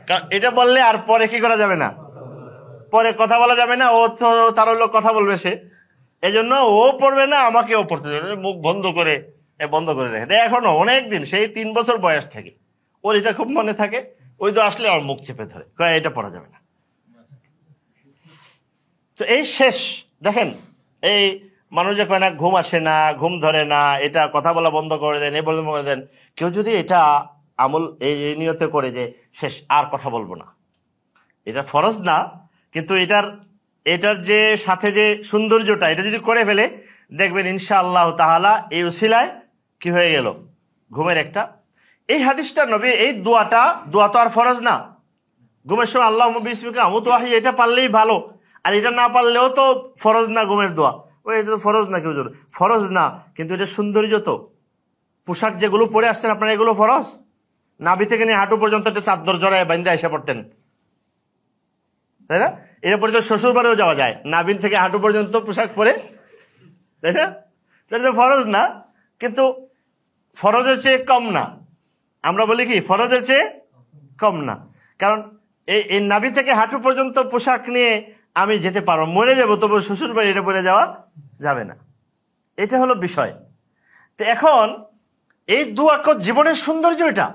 কারণ এটা বললে আর পরে কি করা যাবে না, পরে কথা বলা যাবে না, ও তো তার হলো কথা বলবে সে, এই জন্য ও পড়বে না, আমাকেও পড়তে দেবে, মুখ বন্ধ করে রেখে দেয়। এখনো অনেকদিন, সেই 3 বছর বয়স থেকে ওর এটা খুব মনে থাকে, ওই তো আসলে আমার মুখ চেপে ধরে, কয় এটা পড়া যাবে না। তো এই শেষ দেখেন, এই মানুষ যে কয় না ঘুম আসে না, ঘুম ধরে না, এটা কথা বলা বন্ধ করে দেন, এই বলে দেন, কেউ যদি এটা আমল এই নিয়তে করে যে শেষ আর কথা বলবো না, এটা ফরজ না, কিন্তু এটার যে সাথে যে সৌন্দর্যটা, এটা যদি করে ফেলে দেখবেন ইনশাআল্লাহ তাআলা এই উসিলায় কি হয়ে গেল, ঘুমের একটা। এই হাদিসটা নবী, এই দোয়া তো আর ফরজ না। ঘুমের সময় আল্লাহুম্মা বিসমিকা আমুতু ওয়া আহইয়া, এটা পারলেই ভালো, আর এটা না পারলেও তো ফরজ না ঘুমের দোয়া। ওই এটা তো ফরজ না, কেউ ফরজ না, কিন্তু এটা সৌন্দর্য। তো পোশাক যেগুলো পরে আসছেন আপনারা, এগুলো ফরজ। নাভি থেকে নিয়ে হাঁটু পর্যন্ত একটা চাদর জড়ায় বান্ধে এসে পড়তেন, তাই না? এরপরে তো শ্বশুর বাড়িও যাওয়া যায় নাভিন থেকে হাঁটু পর্যন্ত পোশাক পরে, তাই না? এটা তো ফরজ না, কিন্তু ফরজের চেয়ে কম না। আমরা বলি কি ফরজের চেয়ে কম না, কারণ এই নাভি থেকে হাঁটু পর্যন্ত পোশাক নিয়ে আমি যেতে পারবো, মরে যাবো, তবু শ্বশুর বাড়ি এটা পরে যাওয়া যাবে না। এটা হলো বিষয়। তো এখন এই দোয়া জীবনের সৌন্দর্য, এটা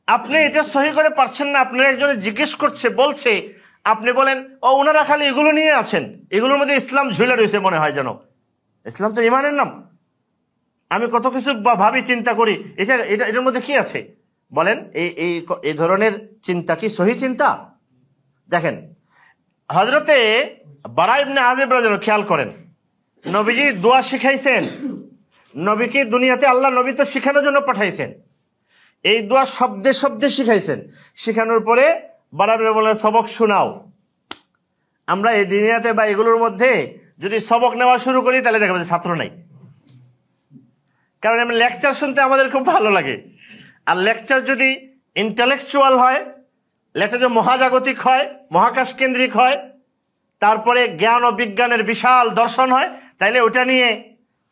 আপনি এটা সহি করে পারছেন না, আপনার একজনে জিজ্ঞেস করছে, বলছে, আপনি বলেন ও ওনারা খালি এগুলো নিয়ে আছেন, এগুলোর মধ্যে ইসলাম ঝুলে রয়েছে মনে হয়, যেন ইসলাম তো ইমানের নাম। আমি কত কিছু ভাবি, চিন্তা করি, এটার মধ্যে কি আছে বলেন? এই ধরনের চিন্তা কি সহি চিন্তা? দেখেন, হযরতে বারা ইবনে আযিব রাদিয়াল্লাহু, খেয়াল করেন, নবীজি দোয়া শিখাইছেন। নবীকে দুনিয়াতে আল্লাহ নবী তো শিখানোর জন্য পাঠাইছেন, এই দোয়া শব্দে শব্দে শিখাইছেন। শিখানোর পরে বারা ইবনে বলে সবক শোনাও। আমরা এই দুনিয়াতে বা এগুলোর মধ্যে যদি সবক নেওয়া শুরু করি, তাহলে দেখা যাবে ছাত্র নাই। কারণ আমি লেকচার শুনতে আমাদের খুব ভালো লাগে, আর লেকচার যদি ইন্টালেকচুয়াল হয়, লেকচার যদি মহাজাগতিক হয়, মহাকাশ কেন্দ্রিক হয়, তারপরে জ্ঞান ও বিজ্ঞানের বিশাল দর্শন হয়, তাইলে ওটা নিয়ে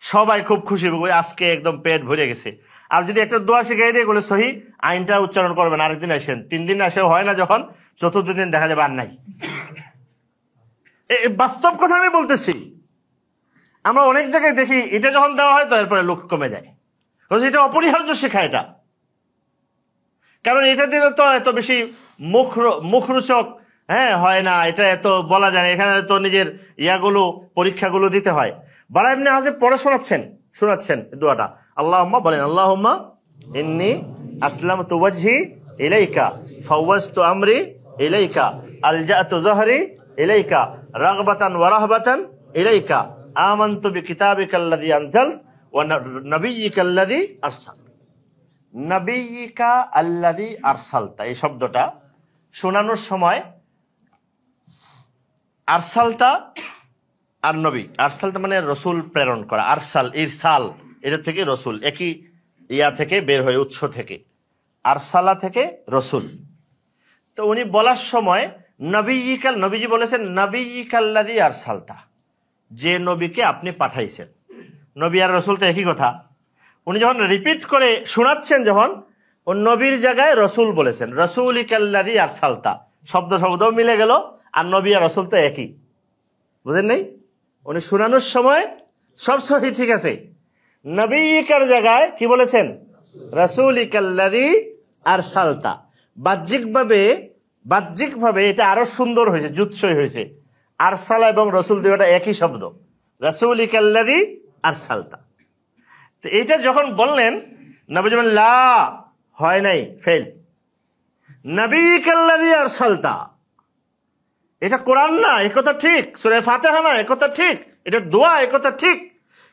সবাই খুব খুশি, আজকে একদম পেট ভরে গেছে। আর যদি একটা দোয়া শিখাই দিয়ে বলে সহি, আইনটা উচ্চারণ করবেন, আরেকদিন আসেন, 3 দিন আসেও হয় না, যখন 4th দিন দেখা যাবে আর নাই। বাস্তব কথা আমি বলতেছি। আমরা অনেক জায়গায় দেখি, এটা যখন দেওয়া হয় তো এরপরে লোক কমে যায়। এটা অপরিহার্য শেখা এটা, কারণ এটা দিলে তো এত বেশি মুখরোচক হয় না, এটা এত বলা যায় না, এখানে তো নিজের পরীক্ষাগুলো দিতে হয়। বারা ইবনে আযিব পড়ে শোনাচ্ছেন দোয়াটা। আল্লাহুম্মা বলেন, আল্লাহুম্মা ইন্নী আসলামতু ওয়াজহি ইলাইকা ফাওয়াজতু আমরি ইলাইকা আলজাতু যহরি ইলাইকা রাগবাতান ওয়া রাহবাতান ইলাইকা আমানতু বিকিতাবিকাল্লাযী আনজালত ওয়া নাবিয়্যিকাল্লাযী আরসাল। নাবিয়্যিকা আল্লাযী আরসালতা, এই শব্দটা শোনানোর সময় আরসালতা আর নবী, আরসালতা মানে রসুল প্রেরণ করা, আরসাল ইরসাল, এটা থেকে রসুল, একই ইয়া থেকে বের হয়ে, উৎস থেকে, আরসালা থেকে রসুল। তো উনি বলার সময় নবীজি বলেছেন নাবিয়্যিকাল্লাযী আরসালতা, যে নবীকে আপনি পাঠাইছেন। নবী আর রসুল তো একই কথা। উনি যখন রিপিট করে শোনাচ্ছেন, যখন ও নবীর জায়গায় রসুল বলেছেন, রাসূলিকাল্লাযী আরসালতা, শব্দও মিলে গেল, আর নবী আর রসুল তো একই, বুঝেন নাই? উনি শোনানোর সময় সব সহি ঠিক আছে, নবীকার জায়গায় কি বলেছেন? রাসূলিকাল্লাযী আরসালতা। বাহ্যিকভাবে এটা আরো সুন্দর হয়েছে, জুৎসই হয়েছে। আরসালা এবং রসুল দুইটা একই শব্দ, রাসূলিকাল্লাযী আরসালতা। তো এটা যখন বললেন, নবী বলেন লা, হয় নাই, ফেল, নবীকাল্লাযী আরসালতা। এটা কোরআন না, একথা ঠিক, সূরা ফাতিহা না, একথা ঠিক, এটা দোয়া, একথা ঠিক,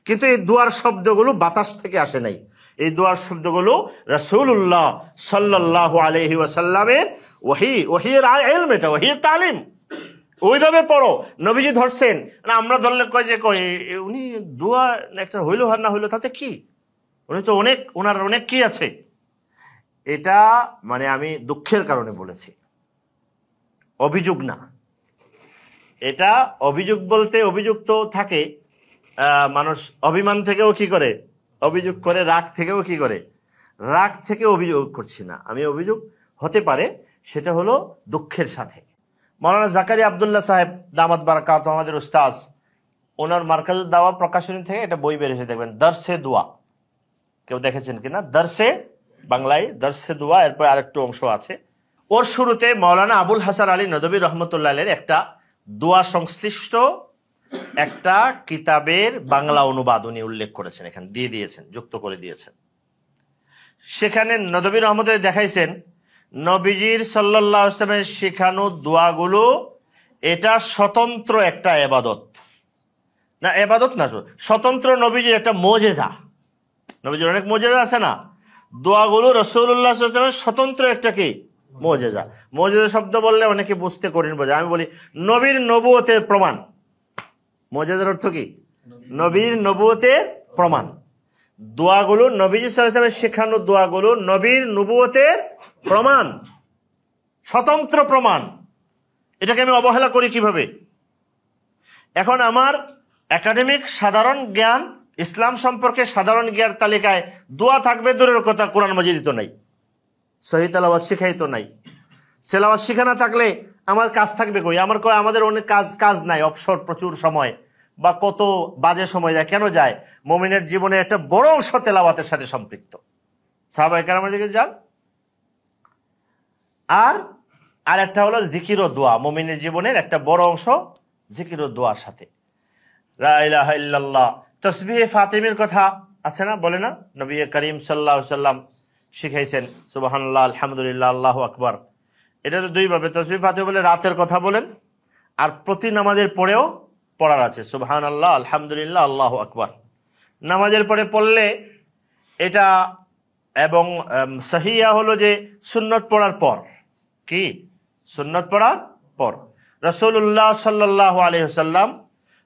কিন্তু এই দোয়ার শব্দগুলো বাতাস থেকে আসে নাই। এই দোয়ার শব্দগুলো রাসূলুল্লাহ সাল্লাল্লাহু আলাইহি ওয়াসাল্লামের ওহীর ইলম, এটা ওহীর তালিম। ওইভাবে পড়ো, নবীজি ধরছেন না। আমরা ধরলে কয় উনি দোয়া একটা হইলো আর না হইলো তাতে কি, উনি তো ওনার অনেক কি আছে। এটা মানে আমি দুঃখের কারণে বলেছি, অভিযোগ না। এটা অভিযোগ বলতে, অভিযোগ তো থাকে, মানুষ অভিমান থেকেও কি করে অভিযোগ করে, রাগ থেকেও কি করে, রাগ থেকে অভিযোগ করছি না আমি, অভিযোগ হতে পারে, সেটা হলো দুঃখের সাথে। মাওলানা জাকারিয়া আব্দুল্লাহ সাহেব দামাত বারাকাত, আমাদের উস্তাজ, ওনার মার্কাজুদ দাওয়া প্রকাশনী থেকে একটা বই বের হয়েছে, দেখবেন দরসে দোয়া, কেউ দেখেছেন কিনা? দরসে, বাংলায় দরসে দোয়া, এরপর আরেকটু অংশ আছে। ওর শুরুতে মাওলানা আবুল হাসান আলী নদভী রহমতুল্লাহ আলাইহির একটা দোয়া সংশ্লিষ্ট একটা কিতাবের বাংলা অনুবাদ উনি উল্লেখ করেছেন, এখানে দিয়ে দিয়েছেন, যুক্ত করে দিয়েছেন। সেখানে নদবী রহমতে দেখাইছেন নবীজির সাল্লাল্লাহু আলাইহি ওয়াসাল্লামের শেখানো দোয়াগুলো এটা স্বতন্ত্র একটা ইবাদত না, ইবাদত না, স্বতন্ত্র নবীজির একটা মুজিজা। নবীজির অনেক মুজিজা আছে না, দোয়াগুলো রাসূলুল্লাহ সাল্লাল্লাহু আলাইহি ওয়াসাল্লামের স্বতন্ত্র একটা কি মুজিজা। মুজিজা শব্দ বললে অনেকে বুঝতে কঠিন বোঝে, আমি বলি নবীর নবুয়তের প্রমাণ। মুজিজার অর্থ কি? নবীর নবুয়তের প্রমাণ। দোয়াগুলো নবীজি সাল্লাল্লাহু আলাইহি ওয়াসাল্লামের শেখানো দোয়াগুলো নবীর নবুয়তের প্রমাণ, স্বতন্ত্র প্রমাণ। এটাকে আমি অবহেলা করি কিভাবে? এখন আমার একাডেমিক সাধারণ জ্ঞান, ইসলাম সম্পর্কে সাধারণ জ্ঞান তালিকায় দোয়া থাকবে দূরের কথা, কোরআন মাজিদ তো নাই, সহিহ তেলাওয়াত শিখাই তো নাই। তেলাওয়াত শিখা না থাকলে আমার কাজ থাকবে কই? আমাদের অনেক কাজ নাই, অবসর প্রচুর সময় বা কত বাজে সময় যায়। কেন যায়? মুমিনের জীবনে একটা বড় অংশ তেলাওয়াতের সাথে সম্পৃক্ত। সাহাবায়ে কেরামের দিকে যান। আর একটা হলো জিকির ও দোয়া, মুমিনের জীবনের একটা বড় অংশ জিকির ও দোয়ার সাথে। লা ইলাহা ইল্লাল্লাহ, তাসবিহ ফাতিমের কথা আছে না, বলে না নবী করিম সাল্লাল্লাহু আলাইহি ওয়াসাল্লাম শিখাইছেন সুবহানাল্লাহ, আলহামদুলিল্লাহ, আল্লাহু আকবার। এটা তো দুই ভাবে, তাসবিহ ফাতিহা বলে রাতের কথা বলেন, আর প্রতি নামাজের পরেও পড়ার আছে সুবহানাল্লাহ, আলহামদুলিল্লাহ, আল্লাহু আকবার। নামাজের পরে পড়লে এটা, এবং সহিয়া হলো যে সুন্নত পড়ার পর, কি সুন্নত পড়ার পর। রাসূলুল্লাহ সাল্লাল্লাহু আলাইহি ওয়াসাল্লাম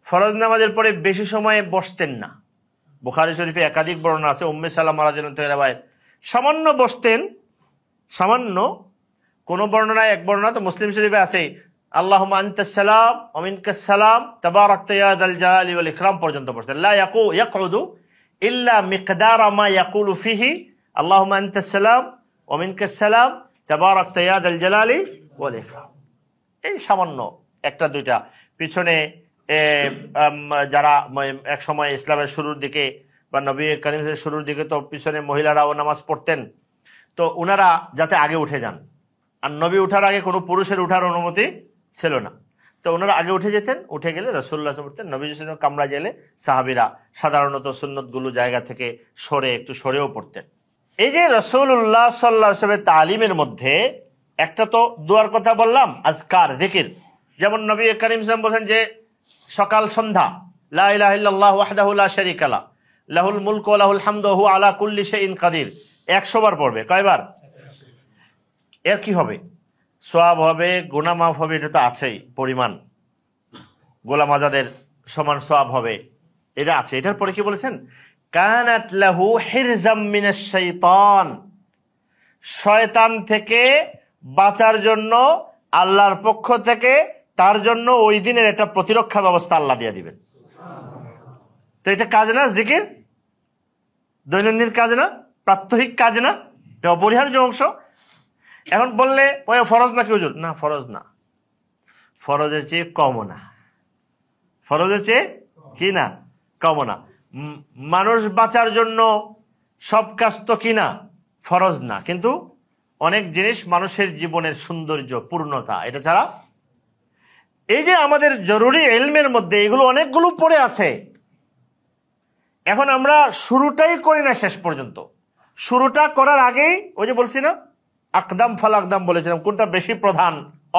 ফরজ নামাজের পরে বেশি সময়ে বসতেন না। বুখারী শরীফে একাধিক বর্ণনা আছে, উম্মে সালামা রাদিয়াল্লাহু তাআলা সামান্য বসতেন, সামান্য। কোন বর্ণনায়, এক বর্ণনা তো মুসলিম শরীফে আছে, আল্লাহুম্মা আনতাস সালাম ওয়া মিনকাস সালাম তাবারাকতা ইয়া যাল জালালি ওয়াল ইকরাম পর্যন্ত বসতেন। লা ইয়াকুদু ইল্লা মিকদারা মা ইয়াকুলু ফিহি আল্লাহুম্মা আনতাস সালাম ওয়া মিনকাস সালাম তাবারাকতা ইয়া যাল জালালি ওয়াল ইকরাম। এই সামান্য একটা দুইটা। পিছনে যারা এক সময় ইসলামের শুরুর দিকে বা নবী করিমের শুরুর দিকে তো পিছনে মহিলারাও নামাজ পড়তেন, তো ওনারা যাতে আগে উঠে যান, আর নবী উঠার আগে কোনো পুরুষের উঠার অনুমতি ছিল না, তো ওনারা আগে উঠে যেতেন। উঠে গেলে রাসূলুল্লাহ পড়তেন, নবী কামরা গেলে সাহাবীরা সাধারণত সুন্নতগুলো জায়গা থেকে একটু সরেও পড়তেন। এই যে রাসূলুল্লাহ সাল্লাল্লাহু আলাইহি ওয়াসাল্লামের তালিমের মধ্যে একটা তো দোয়ার কথা বললাম, আজকার, জিকির। যেমন নবী করিম সাল্লাল্লাহু আলাইহি ওয়াসাল্লাম বলেন যে সকাল সন্ধ্যা লা ইলাহা ইল্লাল্লাহু ওয়াহদাহু লা শারীকা লাহু লাহুল মুলকু ওয়া লাহুল হামদু ওয়া হুয়া আলা কুল্লি শাইইন কাদির 100 বার পড়বে। কয়বার? এর কি হবে? সওয়াব হবে, গুনাহ মাফ হবে, এটা তো আছেই পরিমাণ। গোলাম আজাদের সমান সওয়াব হবে, এটা আছে। এটার পরে কি বলেছেন? কানাত লাহু হিরজাম মিনাশ শাইতান, শয়তান থেকে বাঁচার জন্য আল্লাহর পক্ষ থেকে তার জন্য ওই দিনের একটা প্রতিরক্ষা ব্যবস্থা আল্লাহ দিয়ে দিবেন। তো এটা কাজ না, জিকির দৈনন্দিন কাজ না, প্রাত্যহিক কাজ না, এটা অপরিহার্য অংশ। এখন বললে ফরজ নাকি হুজুর? না, ফরজ না, ফরজের চেয়ে কমও না, ফরজের চেয়ে কি না, কমও না। মানুষ বাঁচার জন্য সব কাজ তো কি না, ফরজ না, কিন্তু অনেক জিনিস মানুষের জীবনের সৌন্দর্য, পূর্ণতা, এটা ছাড়া এই যে আমাদের জরুরি ইলমের মধ্যে এগুলো অনেকগুলো পড়ে আছে। এখন আমরা শুরুটাই করি না শেষ পর্যন্ত। শুরুটা করার আগেই ওই যে বলছি না, আকদাম ফাল আকদাম বলেছিলাম, কোনটা বেশি প্রধান,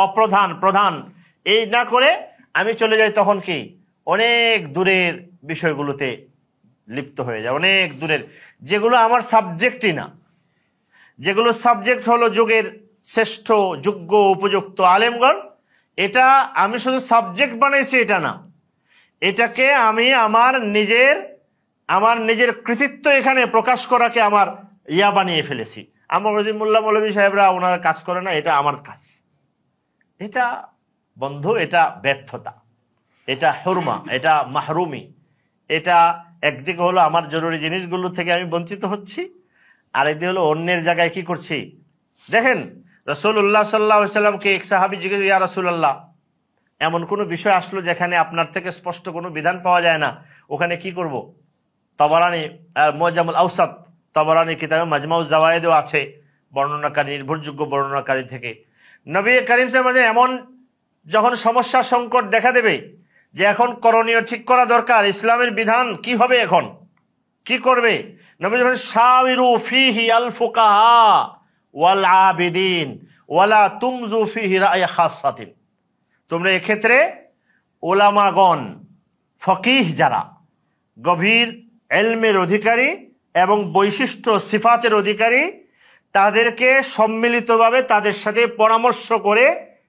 অপ্রধান, প্রধান, এই না করে আমি চলে যাই, তখন কি অনেক দূরের বিষয়গুলোতে লিপ্ত হয়ে যায়, অনেক দূরের, যেগুলো আমার সাবজেক্টই না, যেগুলো সাবজেক্ট হলো যুগের শ্রেষ্ঠ, যোগ্য, উপযুক্ত আলেমগণ। এটা আমি শুধু সাবজেক্ট বানাইছি এটা না, এটাকে আমি আমার নিজের কৃতিত্ব এখানে প্রকাশ করাকে আমার বানিয়ে ফেলেছি। আমার রজিমুল্লাহ মৌলভী সাহেবরা ওনারা কাজ করে না, এটা আমার কাজ। এটা বন্ধু, এটা ব্যর্থতা, এটা হুরমা, এটা মাহরুমি। এটা একদিকে হলো আমার জরুরি জিনিসগুলো থেকে আমি বঞ্চিত হচ্ছি, আরেকদিকে হলো অন্যের জায়গায় কি করছি। দেখেন রাসূলুল্লাহ সাল্লাল্লাহু আলাইহি ওয়াসাল্লামকে এক সাহাবী জিজ্ঞেস, ইয়া রাসূলুল্লাহ, এমন কোন বিষয় আসলো যেখানে আপনার থেকে স্পষ্ট কোনো বিধান পাওয়া যায় না, ওখানে কি করব? তাবারানী মুআজ্জামুল আওসাত, তাবারানী কিতাবে মাজমাউজ জাওয়ায়েদও আছে বর্ণনাকারী, নির্ভরযোগ্য বর্ণনাকারী থেকে। নবী করিম সাল্লাল্লাহু আলাইহি ওয়াসাল্লাম এমন যখন সমস্যা সংকট দেখা দেবে যে এখন করণীয় ঠিক করা দরকার, ইসলামের বিধান কি হবে, এখন কি করবে, নবী বলেন শাওয়িরু ফীহি আল ফুকাহা ওয়াল আবিদিন ওয়ালা তুমজু ফীহি রায় খাসাতিন। তোমরা এক্ষেত্রে ওলামাগণ, ফকিহ যারা গভীর ইলমের অধিকারী এবং বৈশিষ্ট্য সিফাতের অধিকারী, তাদেরকে সম্মিলিতভাবে তাদের সাথে পরামর্শ করে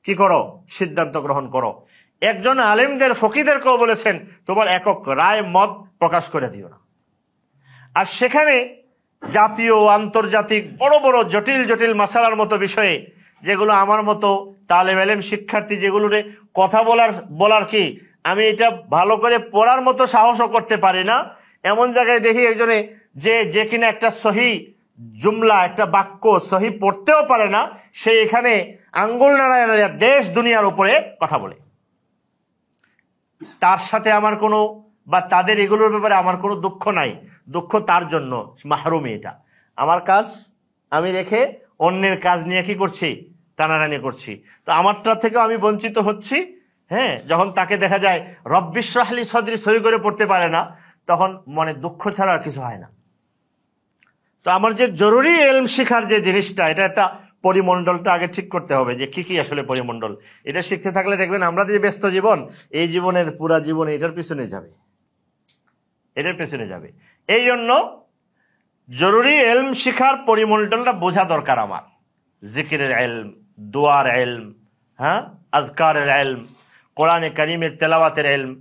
কি করো, সিদ্ধান্ত গ্রহণ করো। একজন আলেমদের ফকিহদেরকেও বলেছেন তোমার একক রায় মত প্রকাশ করে দিও না। আর সেখানে জাতীয় আন্তর্জাতিক বড় বড় জটিল জটিল মাসালার মতো বিষয়ে, যেগুলো আমার মতো তালেব ইলম শিক্ষার্থী যেগুলোরে কথা বলার কি আমি এটা ভালো করে পড়ার মতো সাহসও করতে পারি না, এমন জায়গায় দেখি একজনে যে কিনা একটা সহি জুমলা, একটা বাক্য সহি পড়তেও পারে না, সে এখানে আঙ্গুল নাড়ায় দেশ দুনিয়ার উপরে কথা বলে। তার সাথে আমার কোনো, বা তাদের এগুলোর ব্যাপারে আমার কোনো দুঃখ নাই, দুঃখ তার জন্য, মাহরুমি। এটা আমার কাজ, আমি রেখে অন্যের কাজ নিয়ে কি করছি, টানাটানি করছি। তো আমারটা থেকেও আমি বঞ্চিত হচ্ছি। হ্যাঁ, যখন তাকে দেখা যায় রব্বি ইশরাহ লি সদরি সহি করে পড়তে পারে না, তখন মনে দুঃখ ছাড়া আর কিছু হয় না। তো আমার যে জরুরি ইলম শিখার যে জিনিসটা, এটা একটা পরিমণ্ডলটা আগে ঠিক করতে হবে, যে কি কি আসলে পরিমণ্ডল। এটা শিখতে থাকলে দেখবেন আমরা যে ব্যস্ত জীবন, এই জীবনের পুরা জীবন এটার পিছনে যাবে, এটার পেছনে যাবে। এই জন্য জরুরি ইলম শিখার পরিমণ্ডলটা বোঝা দরকার আমার। জিকিরের ইলম, দোয়ার ইলম, হ্যাঁ, আযকারের ইলম, কোরআনে কারীমের তেলাওয়াতের ইলম,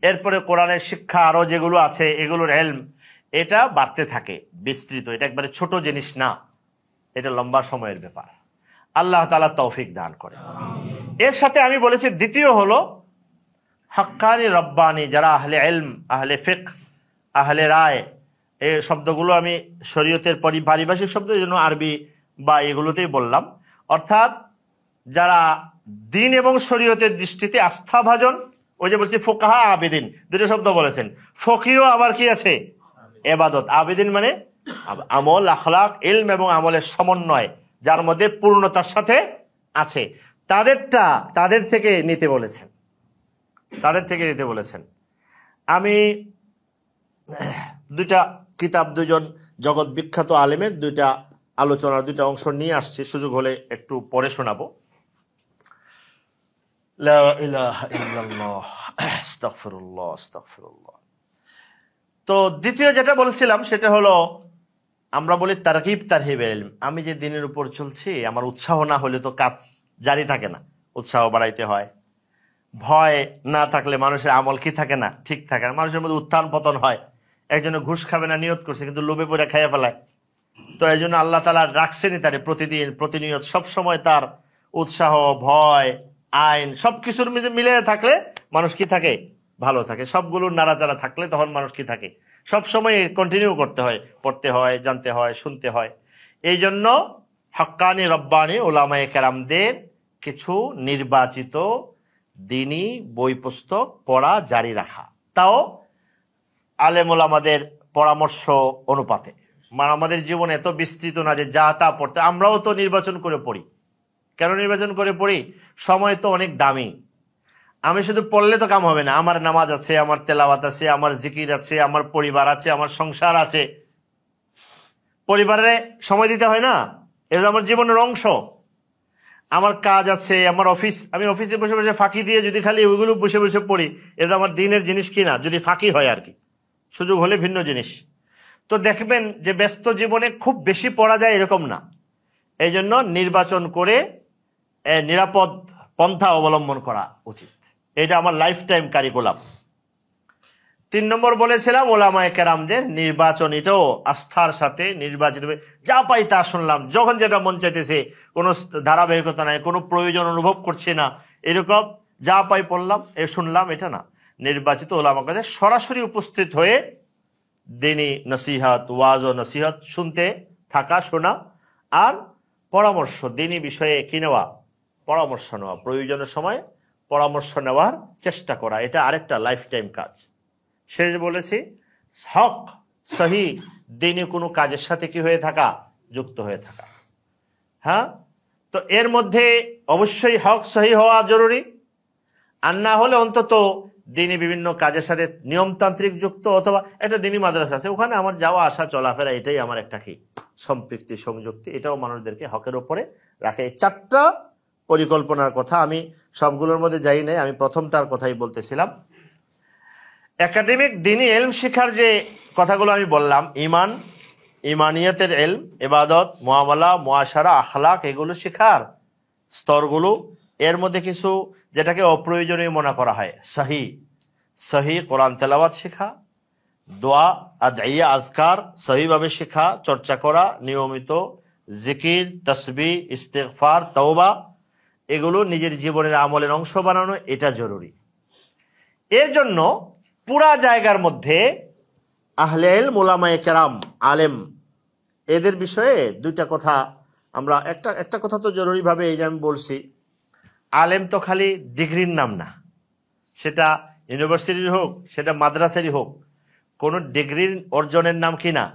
এরপরে কোরআনের শিক্ষা আরো যেগুলো আছে এগুলোর ইলম, এটা বাড়তে থাকে, বিস্তৃত। এটা একবারে ছোট জিনিস না, এটা লম্বা সময়ের ব্যাপার। আল্লাহ তাআলা তৌফিক দান করে। এর সাথে আমি বলেছি দ্বিতীয় হলো হাক্কানি রব্বানি, যারা আহলে ইলম, আহলে ফিকহ, আহলে রায়, এই শব্দগুলো আমি শরীয়তের পারিভাষিক শব্দ, এই জন্য আরবি বা এগুলোতেই বললাম। অর্থাৎ যারা দিন এবং শরীয়তের দৃষ্টিতে আস্থাভাজন, ওই যে বলছি ফুকাহা আবেদিন, দুটো শব্দ বলেছেন। ফকিহ আবার কি আছে, ইবাদত। আবেদিন মানে আমল, আখলাক, ইলম এবং আমলের সমন্বয়, যার মধ্যে পূর্ণতার সাথে আছে, তাদের থেকে নিতে বলেছেন, তাদের থেকে নিতে বলেছেন। আমি দুইটা কিতাব, দুইজন জগৎ বিখ্যাত আলেমের দুইটা আলোচনার দুইটা অংশ নিয়ে আসছি, সুযোগ হলে একটু পরে শোনাবো। লা ইলাহা ইল্লাল্লাহ, আস্তাগফিরুল্লাহ, আস্তাগফিরুল্লাহ। তো দ্বিতীয় যেটা বলছিলাম সেটা হলো, আমরা বলি তারগিব তারহিবের ইলম। আমি যে দিনের উপর চলছি, আমার উৎসাহ না হলে তো কাজ জারি থাকে না, উৎসাহ বাড়াইতে হয়। ভয় না থাকলে মানুষের আমল কি থাকে না, ঠিক থাকে না। মানুষের মধ্যে উত্থান পতন হয়। একজনে ঘুষ খাবে না নিয়ত করছে, কিন্তু লোভে পড়ে খাইয়ে ফেলায়। তো এই জন্য আল্লাহ তাআলা রাখছেনই তারে প্রতিদিন, প্রতিনিয়ত, সবসময় তার উৎসাহ, ভয়, আইন সবকিছুর মধ্যে মিলে থাকলে মানুষ কি থাকে, ভালো থাকে। সবগুলোর নাড়াচাড়া থাকলে তখন মানুষ কি থাকে, সবসময় কন্টিনিউ করতে হয়, পড়তে হয়, জানতে হয়, শুনতে হয়। এই জন্য হাক্কানি রব্বানি ওলামায়ে কেরামদের কিছু নির্বাচিত দিনী বই পুস্তক পড়া জারি রাখা, তাও আলেম ওলামাদের পরামর্শ অনুপাতে। মানে আমাদের জীবন এত বিস্তৃত না যে যা তা পড়তে। আমরাও তো নির্বাচন করে পড়ি। কেন নির্বাচন করে পড়ি? সময় তো অনেক দামি। আমি শুধু পড়লে তো কাম হবে না, আমার নামাজ আছে, আমার তেলাওয়াত আছে, আমার জিকির আছে, আমার পরিবার আছে, আমার সংসার আছে। পরিবারে সময় দিতে হয় না, এটা আমার জীবনের অংশ। আমার কাজ আছে, আমার অফিস, আমি অফিসে বসে বসে ফাঁকি দিয়ে যদি খালি ওইগুলো বসে বসে পড়ি, এটা আমার দিনের জিনিস কিনা, যদি ফাঁকি হয় আর কি, সুযোগ হলে ভিন্ন জিনিস। তো দেখবেন যে ব্যস্ত জীবনে খুব বেশি পড়া যায় এরকম না। এই জন্য নির্বাচন করে নিরাপদ পন্থা অবলম্বন করা উচিত। এটা আমার লাইফ টাইম কারিকুলাম। 3 নম্বর বলেছিলাম ওলামায়ে কেরামদের নির্বাচন, এটাও আস্থার সাথে নির্বাচিত। যা পাই তা শুনলাম, যখন যেটা মন চাইতেছে, কোনো ধারাবাহিকতা নাই, কোনো প্রয়োজন অনুভব করছে না, এরকম যা পাই পড়লাম, শুনলাম, এটা না। নির্বাচিত ওলামাদের সরাসরি উপস্থিত হয়ে দিনী নসিহত, ওয়াজ ও নসিহত শুনতে থাকা, শোনা, আর পরামর্শ, দিনী বিষয়ে কি নেওয়া, পরামর্শ নেওয়া, প্রয়োজনের সময় পরামর্শ নেওয়ার চেষ্টা করা। এটা আরেকটা লাইফ টাইম কাজ। শেষ বলেছি, হক সহি দিনী কোনো কাজের সাথে কি হয়ে থাকা, যুক্ত হয়ে থাকা। হ্যাঁ, তো এর মধ্যে অবশ্যই হক সহি হওয়া জরুরি, আর না হলে অন্তত দিনী বিভিন্ন কাজের সাথে নিয়মতান্ত্রিক যুক্ত অথবা একটা দিনী মাদ্রাসা আছে, ওখানে আমার যাওয়া আসা চলাফেরা, এটাই আমার একটা কি সম্পৃক্তি সংযুক্তি, এটাও মানুষদেরকে হকের উপরে রাখে। এই 4টা পরিকল্পনার কথা, আমি সবগুলোর মধ্যে যাই নাই, আমি প্রথমটার কথাই বলতেছিলাম। একাডেমিক দিনী এলম শিখার যে কথাগুলো আমি বললাম, ইমান, ইমানিয়তের এলম, ইবাদত, মুআমালা, মুআশারা, আখলাক, এগুলো শিখার স্তরগুলো, এর মধ্যে কিছু যেটাকে অপ্রয়োজনীয় মনে করা হয়, সহি কোরআন তেলাওয়াত শেখা, দোয়া, আদইয়া, আজকার সহিভাবে শেখা, চর্চা করা, নিয়মিত জিকির, তাসবিহ, ইস্তিগফার, তওবা, এগুলো নিজের জীবনের আমলের অংশ বানানো, এটা জরুরি। এর জন্য পুরা জায়গার মধ্যে আহলে ইলম, উলামায়ে কেরাম, আলেম, এদের বিষয়ে 2টা কথা আমরা, একটা কথা তো জরুরিভাবে এই যে আমি বলছি, আলেম তো খালি ডিগ্রির নাম না, সেটা ইউনিভার্সিটির হোক, সেটা মাদ্রাসারই হোক, কোনো ডিগ্রির অর্জনের নাম কি না।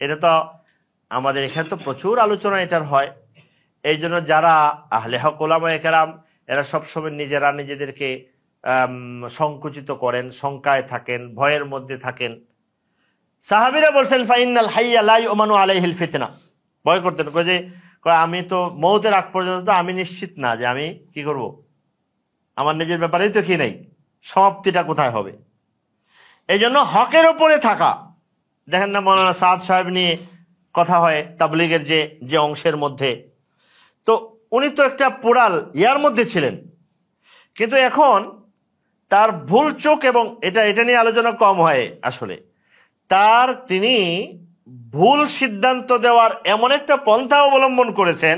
এটা তো আমাদের এখানে তো প্রচুর আলোচনা এটার হয়। এই জন্য যারা আহলে হক উলামায়ে কেরাম, এরা সবসময় নিজেরা নিজেদেরকে সংকুচিত করেন, শঙ্কায় থাকেন, ভয়ের মধ্যে থাকেন। সাহাবীরা বলছেন ফাইনাল হাইয়া লা ইউমানু আলাইহিল ফিতনা, ভয় করতেন, যে আমি তো মৌতের আগ পর্যন্ত আমি নিশ্চিত না যে আমি কি করব, আমার নিজের ব্যাপারেই তো কি নেই, সমাপ্তিটা কোথায় হবে। এই জন্য হকের উপরে থাকা, দেখেন না মৌলানা সাদ সাহেব নিয়ে কথা হয় তাবলীগের যে অংশের মধ্যে, তো উনি তো একটা পোড়াল ইয়ার মধ্যে ছিলেন, কিন্তু এখন তার ভুল চোখ, এবং এটা নিয়ে আলোচনা কম হয় আসলে, তিনি ভুল সিদ্ধান্ত দেওয়ার এমন একটা পন্থা অবলম্বন করেছেন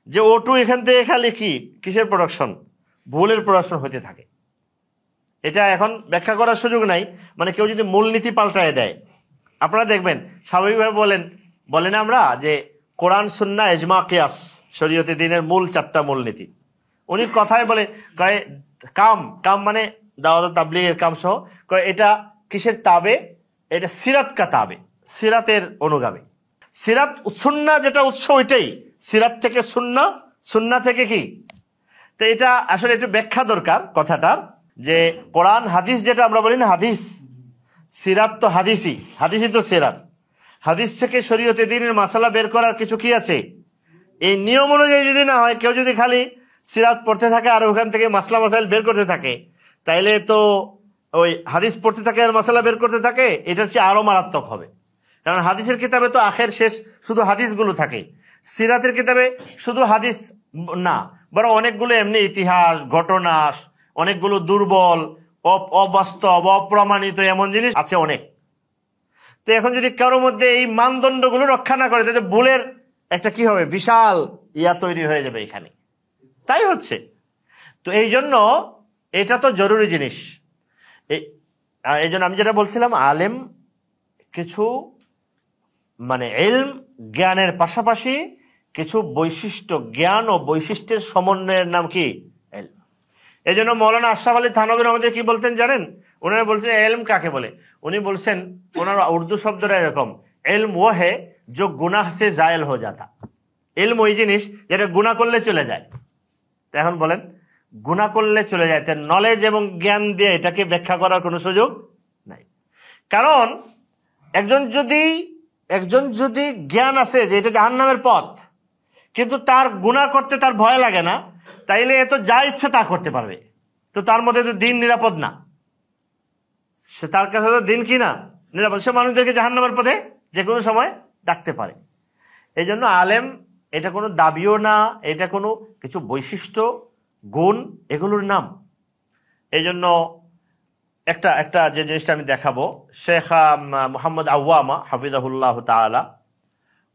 যে ওটু এখান থেকে খালি কিসের প্রোডাকশন, ভুলের প্রোডাকশন হতে থাকে। এটা এখন ব্যাখ্যা করার সুযোগ নাই, মানে কেউ যদি মূলনীতি পাল্টায় দেয়, আপনারা দেখবেন স্বাভাবিকভাবে বলেন আমরা যে কোরআন, সুন্নাহ, ইজমা, কিয়াস শরীয়তে দিনের মূল 4টা মূলনীতি। উনি কথায় বলে কাম মানে দাওয়াত তাবলীগের কাম সহ, এটা কিসের তাবে, এটা সিরাত কা তাবে, সিরাতের অনুগামী। সিরাত সুন্নাহ যেটা উৎস, ওইটাই সিরাত থেকে সুন্নাহ, সুন্নাহ থেকে কি। তো এটা আসলে একটু ব্যাখ্যা দরকার কথাটার, যে কোরআন হাদিস যেটা আমরা বলি না, হাদিস, সিরাত তো হাদিসই তো সিরাত। হাদিস থেকে শরীয়তে দ্বীনের মাসালা বের করার কিছু কি আছে, এই নিয়ম অনুযায়ী যদি না হয়, কেউ যদি খালি সিরাত পড়তে থাকে আর ওখান থেকে মাসলা মাসাইল বের করতে থাকে, তাইলে তো ওই হাদিস পড়তে থাকে আর মাসালা বের করতে থাকে, এটার চেয়ে আরো মারাত্মক হবে। কারণ হাদিসের কিতাবে তো আখের শেষ শুধু হাদিসগুলো থাকে, সিরাতের কিতাবে শুধু হাদিস না, বরং অনেকগুলো এমনি ইতিহাস, ঘটনা, অনেকগুলো দুর্বল, অবাস্তব, অপ্রমাণিত এমন জিনিস আছে অনেক। তো এখন যদি কারোর মধ্যে এই মানদণ্ডগুলো রক্ষা না করে, তাহলে ভুলের একটা কি হবে, বিশাল ইয়া তৈরি হয়ে যাবে এখানে। তাই হচ্ছে। তো এই জন্য এটা তো জরুরি জিনিস। এই জন্য আমি যেটা বলছিলাম, আলেম কিছু মানে ইলম, জ্ঞানের পাশাপাশি কিছু বৈশিষ্ট্য, জ্ঞান ও বৈশিষ্ট্যের সমন্বয়ের নাম কি, ইলম। এই জন্য মৌলানা আশরাফ আলী থানভী আমাদের কি বলতেন জানেন, ওনারা বলছেন ইলম কাকে বলে। উনি বলছেন, ওনার উর্দু শব্দটা এরকম, ইলম ও হে जो गुनाह से जायल हो जाता। ইলম ওই জিনিস যেটা গুনাহ করলে চলে যায়। তো এখন বলেন, গুনাহ করলে চলে যায়, তার নলেজ এবং জ্ঞান দিয়ে এটাকে ব্যাখ্যা করার কোনো সুযোগ নাই। কারণ একজন যদি জ্ঞান আছে যে এটা জাহান্নামের পথ, কিন্তু তার গুনাহ করতে তার ভয় লাগে না, তাইলে এ তো যা ইচ্ছে তা করতে পারবে। তো তার মধ্যে তো দিন নিরাপদ না, সে তার কাছে তো দিন কি না নিরাপদ, সে মানুষদেরকে জাহান্নামের পথে যে কোনো সময় ডাকতে পারে। এই জন্য আলেম এটা কোনো দাবিও না, এটা কোনো কিছু বৈশিষ্ট্য, গুণ, এগুলোর নাম। এই জন্য একটা যে জিনিসটা আমি দেখাবো, শেখ মুহাম্মদ আওয়ামা হাফিজাহুল্লাহ তাআলা,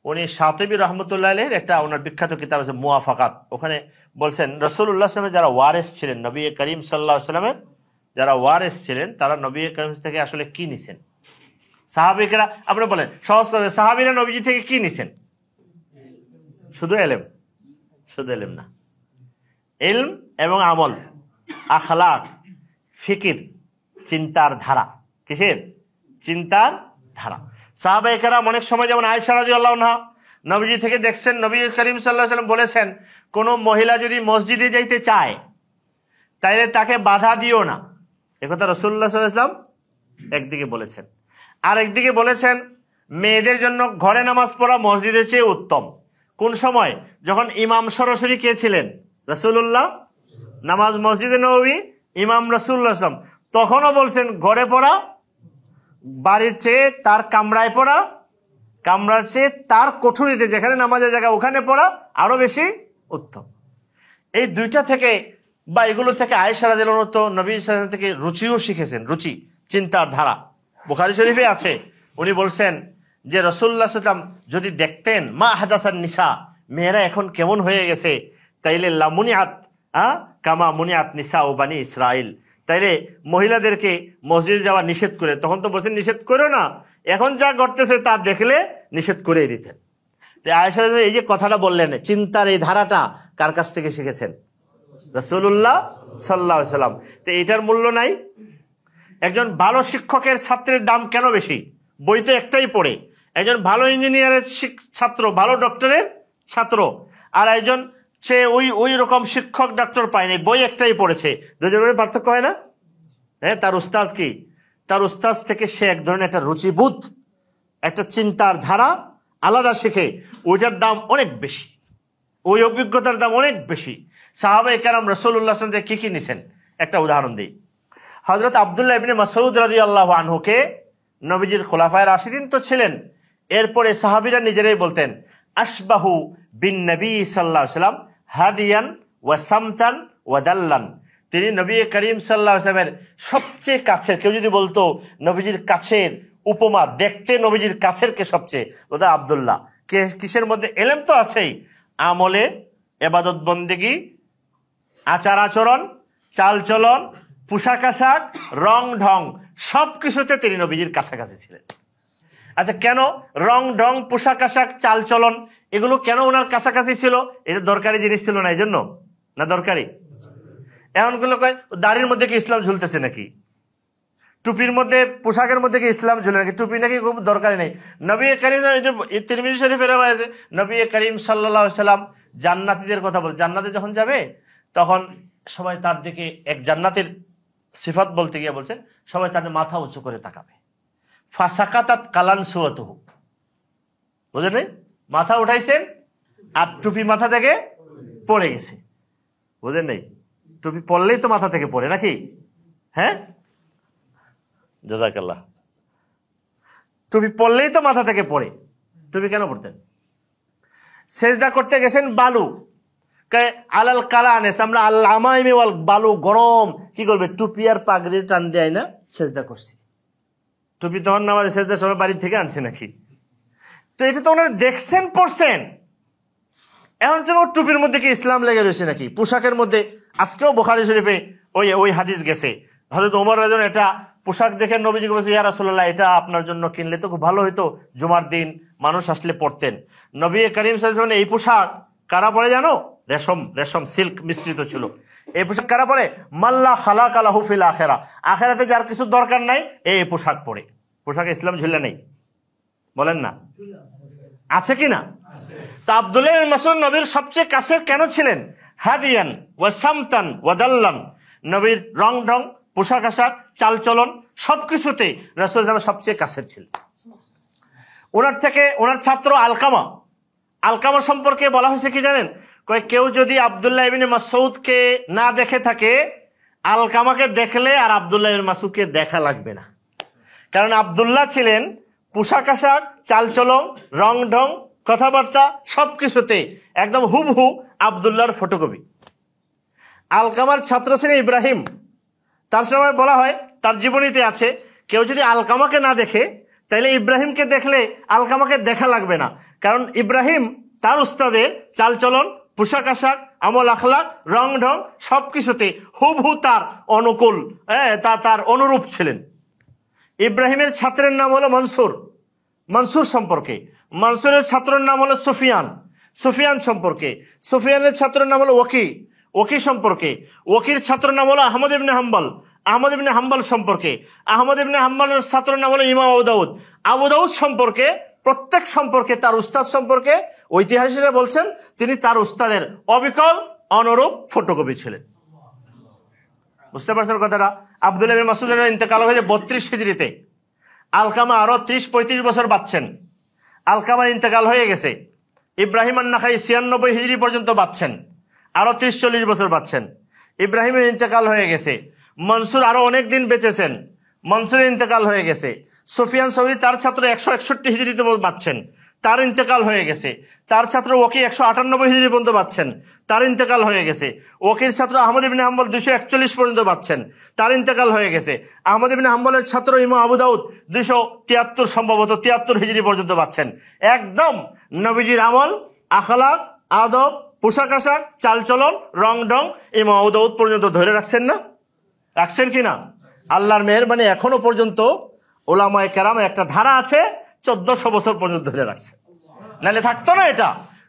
উনি শাতিবী রহমতুল্লাহ আলাইহির একটা ওনার বিখ্যাত কিতাব আছে মুওয়াফাকাত, ওখানে বলছেন রাসূলুল্লাহ সাল্লাল্লাহু আলাইহি ওয়াসাল্লামের যারা ওয়ারিস ছিলেন, নবী করিম সাল্লাল্লাহু আলাইহি ওয়াসাল্লামের যারা ওয়ারিস ছিলেন, তারা নবী করিম থেকে আসলে কি নিছেন। সাহাবীরা, আপনি বলেন সহজ করে, সাহাবীরা নবীজি থেকে কি নিছেন? শুধু ইলম, শুধু ইলম না, ইলম এবং আমল, আখলাক, ফিকির, চিন্তার ধারা। কিসের? চিন্তার ধারা। সাহাবায়ে কেরাম অনেক সময়, যেমন আয়েশা রাদিয়াল্লাহু আনহা নবীজি থেকে দেখছেন, নবী করিম সাল্লাল্লাহু আলাইহি ওয়াসাল্লাম বলেছেন, কোন মহিলা যদি মসজিদে যাইতে চায়, তাইলে তাকে বাধা দিও না। একথা রাসূলুল্লাহ সাল্লাল্লাহু আলাইহি ওয়াসাল্লাম একদিকে বলেছেন। আর একদিকে বলেছেন মেয়েদের জন্য ঘরে নামাজ পড়া মসজিদের চেয়ে উত্তম। কোন সময়? যখন ইমাম সরাসরি কে ছিলেন? রাসূলুল্লাহ। নামাজ মসজিদে নববী, ইমাম রাসূলুল্লাহ সাল্লাল্লাহু আলাইহি ওয়াসাল্লাম। তখনও বলছেন ঘরে পড়া বাড়ির চেয়ে তার কামরায় পড়া, কামরার চেয়ে তার কোঠরিতে যেখানে নামাজের জায়গা ওখানে পড়া আরো বেশি উত্তম। এই দুইটা থেকে বা এগুলো থেকে আয়েশা রাদিয়াল্লাহু আনহা তো নবী সাল্লাল্লাহু আলাইহি ওয়াসাল্লাম থেকে রুচিও শিখেছেন, রুচি, চিন্তার ধারা। বুখারী শরীফে আছে, উনি বলছেন যে রাসূলুল্লাহ সাল্লাল্লাহু আলাইহি ওয়াসাল্লাম যদি দেখতেন মা হাদাসান নিসা, মেয়েরা এখন কেমন হয়ে গেছে, তাইলে লামুনিআত কামা মুনিআত নিসা ও বানি ইসরাইল, তাইলে মহিলাদেরকে মসজিদে যাওয়া নিষেধ করে, তখন তো বলছেন নিষেধ করো না, এখন যা ঘটতেছে তা দেখলে নিষেধ করে দিতেন। আয়েশা এই যে কথাটা বললেন, চিন্তার এই ধারাটা কার কাছ থেকে শিখেছেন? রাসূলুল্লাহ সাল্লাল্লাহু আলাইহি ওয়াসাল্লাম। তো এটার মূল্য নাই? একজন ভালো শিক্ষকের ছাত্রের দাম কেন বেশি? বই তো একটাই পড়ে। একজন ভালো ইঞ্জিনিয়ারের ছাত্র, ভালো ডক্টরের ছাত্র, আর একজন সে ওই রকম শিক্ষক ডক্টর পায়নি, বই একটাই পড়েছে, দুজনের পার্থক্য হয় না? হ্যাঁ, তার উস্তাদ কি? তার উস্তাদ থেকে সে এক ধরনের একটা রুচিবোধ, একটা চিন্তার ধারা আলাদা শেখে, ওইটার দাম অনেক বেশি, ওই অভিজ্ঞতার দাম অনেক বেশি। সাহাবায়ে কেরাম রাসূলুল্লাহ সাল্লাল্লাহু আলাইহি ওয়াসাল্লাম কি নিছেন? একটা উদাহরণ দিই। হযরত আব্দুল্লাহ ইবনে মাসউদ রাদিয়াল্লাহু আনহুকে নবীজির খোলাফায়ে রাশিদিন তো ছিলেন, এরপরে সাহাবীরা নিজেরাই বলতেন আশবাহু বিন নবী সাল্লাল্লাহু আলাইহি ওয়াসাল্লাম হাদিয়ান ওয়া সামতান ওয়া দাল্লান। তিনি নবী করিম সাল্লাল্লাহু আলাইহি ওয়াসাল্লামের সবচেয়ে কাছের, কেউ যদি বলতো নবীজির কাছের উপমা, দেখতে নবীজির কাছের কে সবচেয়ে, ওটা আব্দুল্লাহ। কিসের মধ্যে? এলেম তো আছেই, আমলে, ইবাদত বন্দেগী, আচার আচরণ, চাল চলন, পোশাক আশাক, রং ঢং, সবকিছুতে তিনি নবীজির কাছাকাছি ছিলেন। আচ্ছা, কেন রং ঢং, পোশাক আশাক, চাল চলন এগুলো কেন ওনার কাছাকাছি ছিল? এটা দরকারি জিনিস ছিল না এই জন্য? না দরকারি? এমনগুলো কয় দাড়ির মধ্যে কি ইসলাম ঝুলতেছে নাকি? টুপির মধ্যে, পোশাকের মধ্যে কি ইসলাম ঝুলে নাকি? টুপি নাকি খুব দরকারি নেই? নবী করিম, তিরমিজি শরীফের রওয়ায়াতে নবী করিম সাল্লাল্লাহু আলাইহি ওয়াসাল্লাম জান্নাতীদের কথা বল, জান্নাতে যখন যাবে তখন সবাই তার দিকে, এক জান্নাতের সিফাত বলতে গিয়ে বলছেন সবাই তাদের মাথা উঁচু করে তাকাবে। ফাসাকাতাত কালান সুয়াতুহু, বুঝলেন? মাথা উঠাইছেন আর টুপি মাথা থেকে পড়ে গেছে, বুঝলেন? নেই, টুপি পড়লেই তো মাথা থেকে পড়ে নাকি? হ্যাঁ, জাযাকাল্লাহ। টুপি পড়লেই তো মাথা থেকে পড়ে, টুপি কেন পড়তেন? সেজদা করতে গেছেন বালু, আলাল কালানেস, আমরা আল্লামাইমি ওয়াল, বালু গরম, কি করবে? টুপি আর পাগড়ি টান দেয় না, সেজদা করছি। টুপি তখন আমাদের সেজদার সময় বাড়ি থেকে আনছে নাকি? তো এটা তো ওনারা দেখছেন, পড়ছেন। এখন তো টুপির মধ্যে কি ইসলাম লেগে রয়েছে নাকি? পোশাকের মধ্যে আজকেও বুখারী শরীফে ওই হাদিস গেছে, হযরত ওমর রাদিয়াল্লাহু আনহু একটা পোশাক দেখে নবীজিকে বলেছে, ইয়া রাসূলুল্লাহ, এটা আপনার জন্য কিনলে তো খুব ভালো হইতো, জুমার দিন মানুষ আসলে পড়তেন। নবী করিম সাল্লাল্লাহু আলাইহি ওয়াসাল্লাম এই পোশাক কারা পরে জানো? রেশম সিল্ক মিশ্রিত ছিল। এই পোশাক কারা পরে? মাল্লা খালাকা লাহু ফিল আখিরা, আখিরাতে যার কিছু দরকার নাই এই পোশাক পরে। পোশাকে ইসলাম ঝুলে নেই, বলেন না? আছে কি না? তা আব্দুল্লাহ ইবনে মাসউদ নবীর সবচেয়ে কাছে কেন ছিলেন? হাদিয়ান ওয়া সামতান ওয়া দাল্লান, নবীর রং ঢং, পোশাক আশাক, চাল চলন সবকিছুতে রাসূল সাল্লাল্লাহু সবচেয়ে কাছের ছিলেন। ওনার থেকে ওনার ছাত্র আলকামা সম্পর্কে বলা হয়েছে কি জানেন? কেউ যদি আব্দুল্লাহ ইবনে মাসউদকে না দেখে থাকে, আলকামাকে দেখলে আর আব্দুল্লাহ ইবনে মাসউদকে দেখা লাগবে না। কারণ আব্দুল্লাহ ছিলেন পোশাক আশাক, চাল চলন, রং ঢং, কথাবার্তা সবকিছুতে একদম হুবহু আব্দুল্লাহর ফটোকপি। আলকামার ছাত্র ছিলেন ইব্রাহিম। তার সময় বলা হয়, তার জীবনীতে আছে, কেউ যদি আলকামাকে না দেখে তাহলে ইব্রাহিমকে দেখলে আলকামাকে দেখা লাগবে না। কারণ ইব্রাহিম তার উস্তাদের চালচলন, পোশাক আশাক, আমল আখলাক, রং ঢং সবকিছুতে হুবহু তার অনুকূল, তার অনুরূপ ছিলেন। ইব্রাহিমের ছাত্রের নাম হলো মনসুর সম্পর্কে, মনসুরের ছাত্রের নাম হলো সুফিয়ান সম্পর্কে, সুফিয়ানের ছাত্রের নাম হলো ওকি সম্পর্কে, ওকির ছাত্রের নাম হলো আহমদ ইবনে হাম্বল সম্পর্কে, আহমদ ইবনে হাম্বলের ছাত্রের নাম হলো ইমাম আবু দাউদ সম্পর্কে, প্রত্যেক সম্পর্কে, তার উস্তাদ সম্পর্কে ঐতিহাসিকরা বলছেন তিনি তার উস্তাদের অবিকল অনুরূপ ফটোকপি ছিলেন। বুঝতে পারছেন কথাটা? আব্দুল্লাহ ইবনে মাসউদের ইন্তেকাল হয়েছে 32 হিজরিতে। আলকামা আরো 30-35 বছর বাঁচছেন। আলকামার ইন্তেকাল হয়ে গেছে। ইব্রাহিম আন-নাখাই 96 হিজরি পর্যন্ত বাঁচছেন, আরো 30-40 বছর বাঁচছেন। ইব্রাহিমের ইন্তেকাল হয়ে গেছে। মনসুর আরো অনেক দিন বেঁচেছেন, মনসুরের ইন্তেকাল হয়ে গেছে। সুফিয়ান সৌরি তার ছাত্র 161 হিজরিতে বাঁচছেন, তার ইন্তেকাল হয়ে গেছে। তার ছাত্র ওকি 198 হিজরি পর্যন্ত বাঁচছেন, তার ইন্তেকাল হয়ে গেছে। ওকির ছাত্র আহমদ ইবনে হাম্বল 241 পর্যন্ত বাঁচছেন, তার ইন্তেকাল হয়ে গেছে। আহমদ ইবনে হাম্বলের ছাত্র ইমাম আবু দাউদ 273 সম্ভবত 73 হিজরি পর্যন্ত বাঁচছেন। একদম নবীজির আমল, আখলাক, আদব, পোশাক আশাক, চালচলন, রং ঢং ইমাম আবু দাউদ পর্যন্ত ধরে রাখছেন না? রাখছেন কিনা? আল্লাহর মেহেরবানি এখনো পর্যন্ত ওলামায়ে কেরামের একটা ধারা আছে, 1400 বছর পর্যন্ত ধরে রাখছে। নাহলে থাকতো না এটা।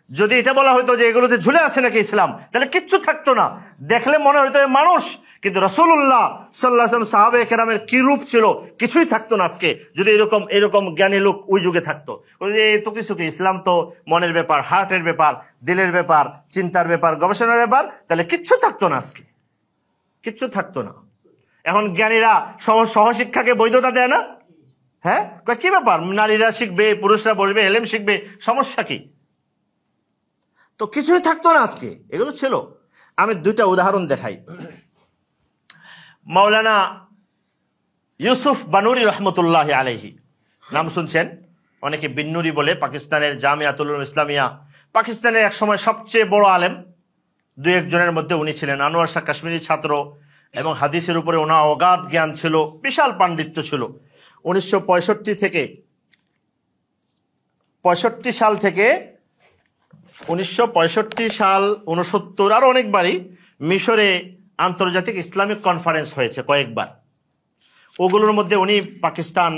যদি এটা বলা হতো যে এগুলোতে ঝুলে আছে নাকি ইসলাম, তাহলে কিচ্ছু থাকতো না। দেখলে মনে হইতো মানুষ, কিন্তু রাসূলুল্লাহ সাল্লাল্লাহু আলাইহি ওয়াসাল্লাম সাহাবায়ে কেরামের কি রূপ ছিল কিছুই থাকতো না আজকে, যদি এরকম জ্ঞানী লোক ওই যুগে থাকতো। এত কিছু কি, ইসলাম তো মনের ব্যাপার, হার্টের ব্যাপার, দিলের ব্যাপার, চিন্তার ব্যাপার, গবেষণার ব্যাপার, তাহলে কিচ্ছু থাকতো না আজকে, কিচ্ছু থাকতো না। এখন জ্ঞানীরা সহশিক্ষাকে বৈধতা দেয় না? হ্যাঁ, কি ব্যাপার, নারীরা শিখবে, পুরুষরা বলবে, এলেম শিখবে, সমস্যা কি? তো কিছুই থাকতো না আজকে, এগুলো ছিল। আমি 2টা উদাহরণ দেখাই। মাওলানা ইউসুফ বানুরি রহমতুল্লাহ আলাইহি, নাম শুনছেন অনেকে, বিন্নুরি বলে, পাকিস্তানের জামিয়াতুল উলুম ইসলামিয়া, পাকিস্তানের এক সময় সবচেয়ে বড় আলেম 2-1 জনের মধ্যে উনি ছিলেন। আনোয়ার শাহ কাশ্মীরি ছাত্র, এবং হাদিসের উপরে ওনার অগাধ জ্ঞান ছিল, বিশাল পাণ্ডিত্য ছিল। 1965 থেকে 65 সাল থেকে 1965 সাল, 69 আর অনেকবারই মিশরে আন্তর্জাতিক ইসলামিক কনফারেন্স হয়েছে কয়েকবার। ওগুলোর মধ্যে উনি পাকিস্তান,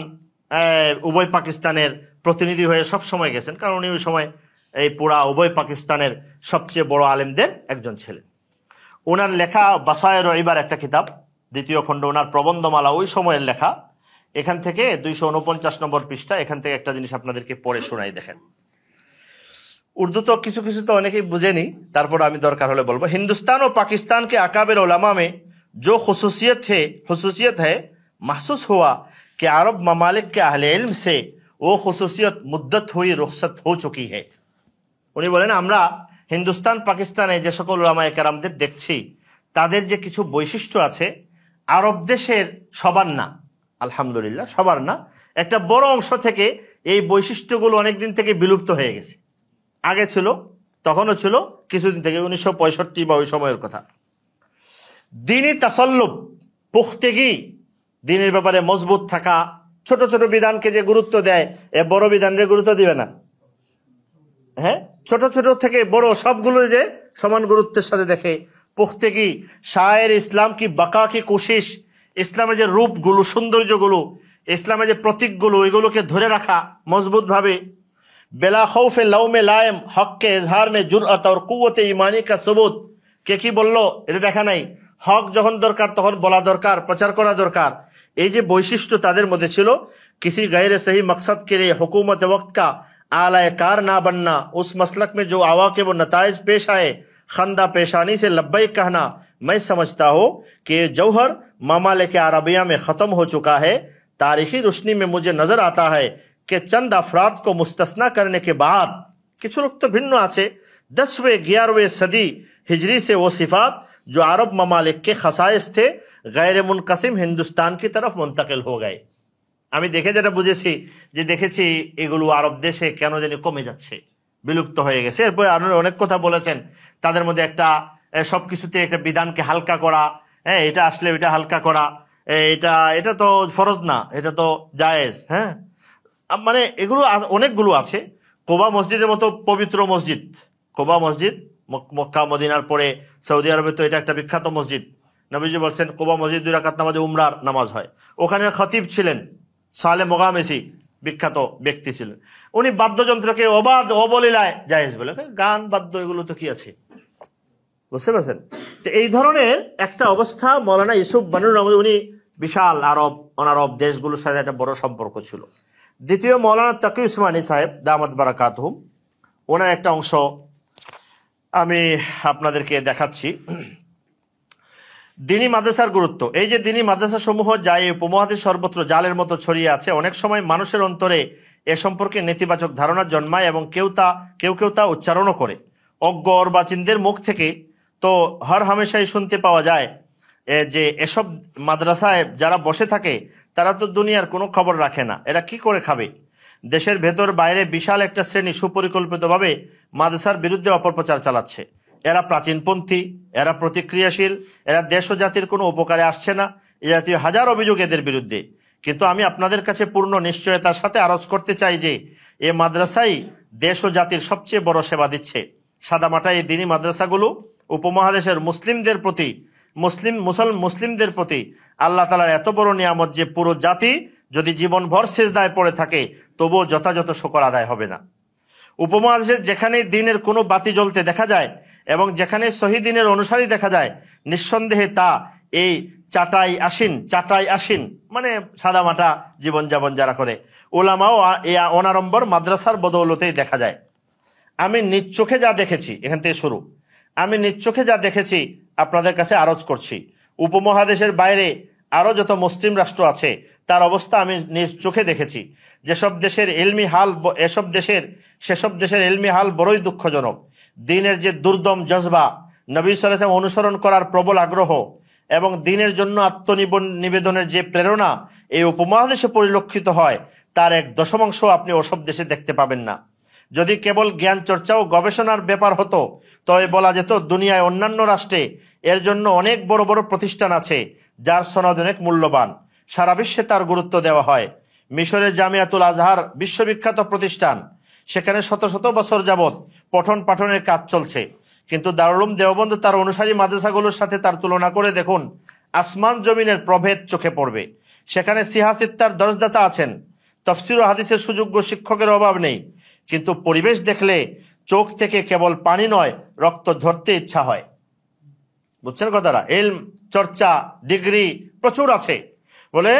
উভয় পাকিস্তানের প্রতিনিধি হয়ে সব সময় গেছেন, কারণ উনি ওই সময় এই পুরা উভয় পাকিস্তানের সবচেয়ে বড় আলেমদের একজন ছিলেন। ওনার লেখা বাসায়ের ইবার একটা কিতাব, 2য় খণ্ড, ওনার প্রবন্ধমালা, ওই সময়ের লেখা। এখান থেকে 249 নম্বর পৃষ্ঠা, এখান থেকে একটা জিনিস আপনাদেরকে পড়ে শোনাই, দেখেন। উর্দু তো কিছু কিছু তো অনেকেই বুঝেনি, তারপর আমি দরকার হলে বলবো। हिंदुस्तान और पाकिस्तान के अकाबिर उलमा में जो खसूसियत है महसूस हुआ कि अरब ममालिक के अहले इल्म से वो खसूसियत मुद्दत हुई रुखसत हो चुकी है। উনি বলেন, আমরা হিন্দুস্তান পাকিস্তানে যে সকল উলামায়ে কেরামদের দেখছি, তাদের যে কিছু বৈশিষ্ট্য আছে, আরব দেশের সবার না, আলহামদুলিল্লাহ সবার না, একটা বড় অংশ থেকে এই বৈশিষ্ট্যগুলো অনেকদিন থেকে বিলুপ্ত হয়ে গেছে। আগে ছিল, তখনও ছিল, কিছুদিন থেকে, 1965 বা ওই সময়ের কথা। দিনই তাসাল্লুব, পুখতেগি, দিনের ব্যাপারে মজবুত থাকা, ছোট ছোট বিধানকে যে গুরুত্ব দেয়, এ বড় বিধানের গুরুত্ব দিবে না। হ্যাঁ, ছোট ছোট থেকে বড় সবগুলো যে সমান গুরুত্বের সাথে দেখে। পুখতেগি, শায়ের ইসলাম কি বাকা কি কোশিশ, ইসলামের যে রূপগুলো, সৌন্দর্যগুলো, ইসলামের যে প্রতীকগুলো, এগুলোকে ধরে রাখা মজবুত ভাবে। বেলা খৌফে লাউমে লায়েম, হককে ইজহার মে জুরআত और কুওয়াতে ঈমানী কা সুবুত। কে কি বললো এটা দেখা নাই, হক যখন দরকার তখন বলা দরকার, প্রচার করা দরকার। এই যে বৈশিষ্ট্য তাদের মধ্যে ছিল। किसी गैर सही मकसद के लिए हुकूमत वक्त का आला कार ना बनना, उस मसलक में जो अवाक़िब व नताइज पेश आए, खंदा पेशानी से लब्बैक कहना। मैं समझता हूँ कि जौहर ममालिक अरबिया में ख़त्म हो चुका है। तारीखी रोशनी में मुझे नज़र आता है कि चंद अफराद को मुस्तस्ना करने के बाद, কিছু লোক তো ভিন্ন আছে, 10वीं 11वीं सदी हिजरी से वो सिफात जो अरब ममालिक के खसाइस थे गैर मुनकसिम हिंदुस्तान की तरफ मुंतकिल हो गए। আমি দেখে যেটা বুঝেছি, যে দেখেছি এগুলো আরব দেশে কেন জানি কমে যাচ্ছে, বিলুপ্ত হয়ে গেছে। এরপরে আরো অনেক কথা বলেছেন, তাদের মধ্যে একটা সবকিছুতে একটা বিধানকে হালকা করা, হ্যাঁ, এটা আসলে এটা হালকা করা, এটা তো ফরজ না, এটা তো জায়েজ। হ্যাঁ, মানে এগুলো অনেকগুলো আছে। কোবা মসজিদের মতো পবিত্র মসজিদ, কোবা মসজিদ মক্কা মদিনার পরে সৌদি আরবে তো এটা একটা বিখ্যাত মসজিদ। নবীজি বলছেন কোবা মসজিদ 2 রাকাত নামাজে উমরার নামাজ হয়। ওখানে খতিব ছিলেন সালে মোগামেসি, বিখ্যাত ব্যক্তি ছিলেন। উনি বাদ্যযন্ত্রকে অবলীলায় জায়েজ বলে, গান বাদ্য এগুলো তো কি আছে, বুঝতে পারছেন? এই ধরনের একটা অবস্থা মৌলানা ইউসুফ বানুর রহমত, উনি বিশাল আরব অনারব দেশগুলোর সাথে একটা বড় সম্পর্ক ছিল। দ্বিতীয় মৌলানা তাকি উসমানী সাহেব দামাত বারাকাতুহুম, ওনার একটা অংশ আমি আপনাদেরকে দেখাচ্ছি। দিনী মাদ্রাসার গুরুত্ব। এই যে দিনী মাদ্রাসা সমূহ যা এই উপমহাদেশ সর্বত্র জালের মতো ছড়িয়ে আছে, অনেক সময় মানুষের অন্তরে এ সম্পর্কে নেতিবাচক ধারণা জন্মায় এবং কেউ কেউ তা উচ্চারণও করে। অজ্ঞ অর্বাচীনদের মুখ থেকে তো হর হামেশাই শুনতে পাওয়া যায় যে এসব মাদ্রাসায় যারা বসে থাকে তারা তো দুনিয়ার কোনো খবর রাখে না, এরা কি করে খাবে। দেশের ভেতর বাইরে বিশাল একটা শ্রেণী সুপরিকল্পিতভাবে মাদ্রাসার বিরুদ্ধে অপপ্রচার চালাচ্ছে। এরা প্রাচীনপন্থী, এরা প্রতিক্রিয়াশীল, এরা দেশ ও জাতির কোনো উপকারে আসছে না, এ জাতীয় হাজার অভিযোগ এদের বিরুদ্ধে। কিন্তু আমি আপনাদের কাছে পূর্ণ নিশ্চয়তার সাথে আরজ করতে চাই যে এ মাদ্রাসাই দেশ ও জাতির সবচেয়ে বড় সেবা দিচ্ছে। সাদামাটা এই দিনী মাদ্রাসাগুলো উপমহাদেশের মুসলিমদের প্রতি আল্লাহ তাআলার এত বড় নিয়ামত যে পুরো জাতি যদি জীবনভর সিজদায় পড়ে থাকে তবুও যথাযথ শুকর আদায় হবে না। উপমহাদেশের যেখানে দিনের কোনো বাতি জ্বলতে দেখা যায় এবং যেখানে সহি দিনের অনুসারী দেখা যায়, নিঃসন্দেহে তা এই চাটাই আসিন মানে সাদামাটা জীবনযাপন যারা করে ওলামাও এই অনাড়ম্বর মাদ্রাসার বদৌলতেই দেখা যায়। আমি নিজ চোখে যা দেখেছি, এখান থেকে শুরু, আমি নিজ চোখে যা দেখেছি আপনাদের কাছে আরজ করছি। উপমহাদেশের বাইরে আরো যত মুসলিম রাষ্ট্র আছে তার অবস্থা আমি নিজ চোখে দেখেছি। সেসব দেশের এলমি হাল বড়ই দুঃখজনক। দ্বীনের যে দুর্দম জজবা, নবী সাল্লাল্লাহু আলাইহি ওয়াসাল্লাম অনুসরণ করার প্রবল আগ্রহ এবং দ্বীনের জন্য আত্মনিবেদনের যে প্রেরণা এই উপমহাদেশে পরিলক্ষিত হয়, তার 1/10 আপনি ওসব দেশে দেখতে পাবেন না। যদি কেবল জ্ঞান চর্চা ও গবেষণার ব্যাপার হতো তবে বলা যেত দুনিয়ায় অন্যান্য রাষ্ট্রে এর জন্য অনেক বড় বড় প্রতিষ্ঠান আছে যার সনদ অনেক মূল্যবান, সারা বিশ্বে তার গুরুত্ব দেওয়া হয়। মিশরের জামিয়াতুল আজহার বিশ্ববিখ্যাত প্রতিষ্ঠান, সেখানে শত শত বছর যাবৎ পঠন পাঠনের কাজ চলছে। কিন্তু দারুল উলুম দেওবন্দ তার অনুসারী মাদ্রাসাগুলোর সাথে তার তুলনা করে দেখুন, আসমান জমিনের প্রভেদ চোখে পড়বে। সেখানে সিহাসিত্তার দরজদাতা আছেন, তাফসীর ও হাদিসের সুযোগ্য শিক্ষকের অভাব নেই, কিন্তু পরিবেশ দেখলে চোখ থেকে কেবল পানি নয় রক্ত ঝরতে ইচ্ছা হয়। বুঝছেন কথাটা? ইলম চর্চা ডিগ্রি প্রচুর আছে বলে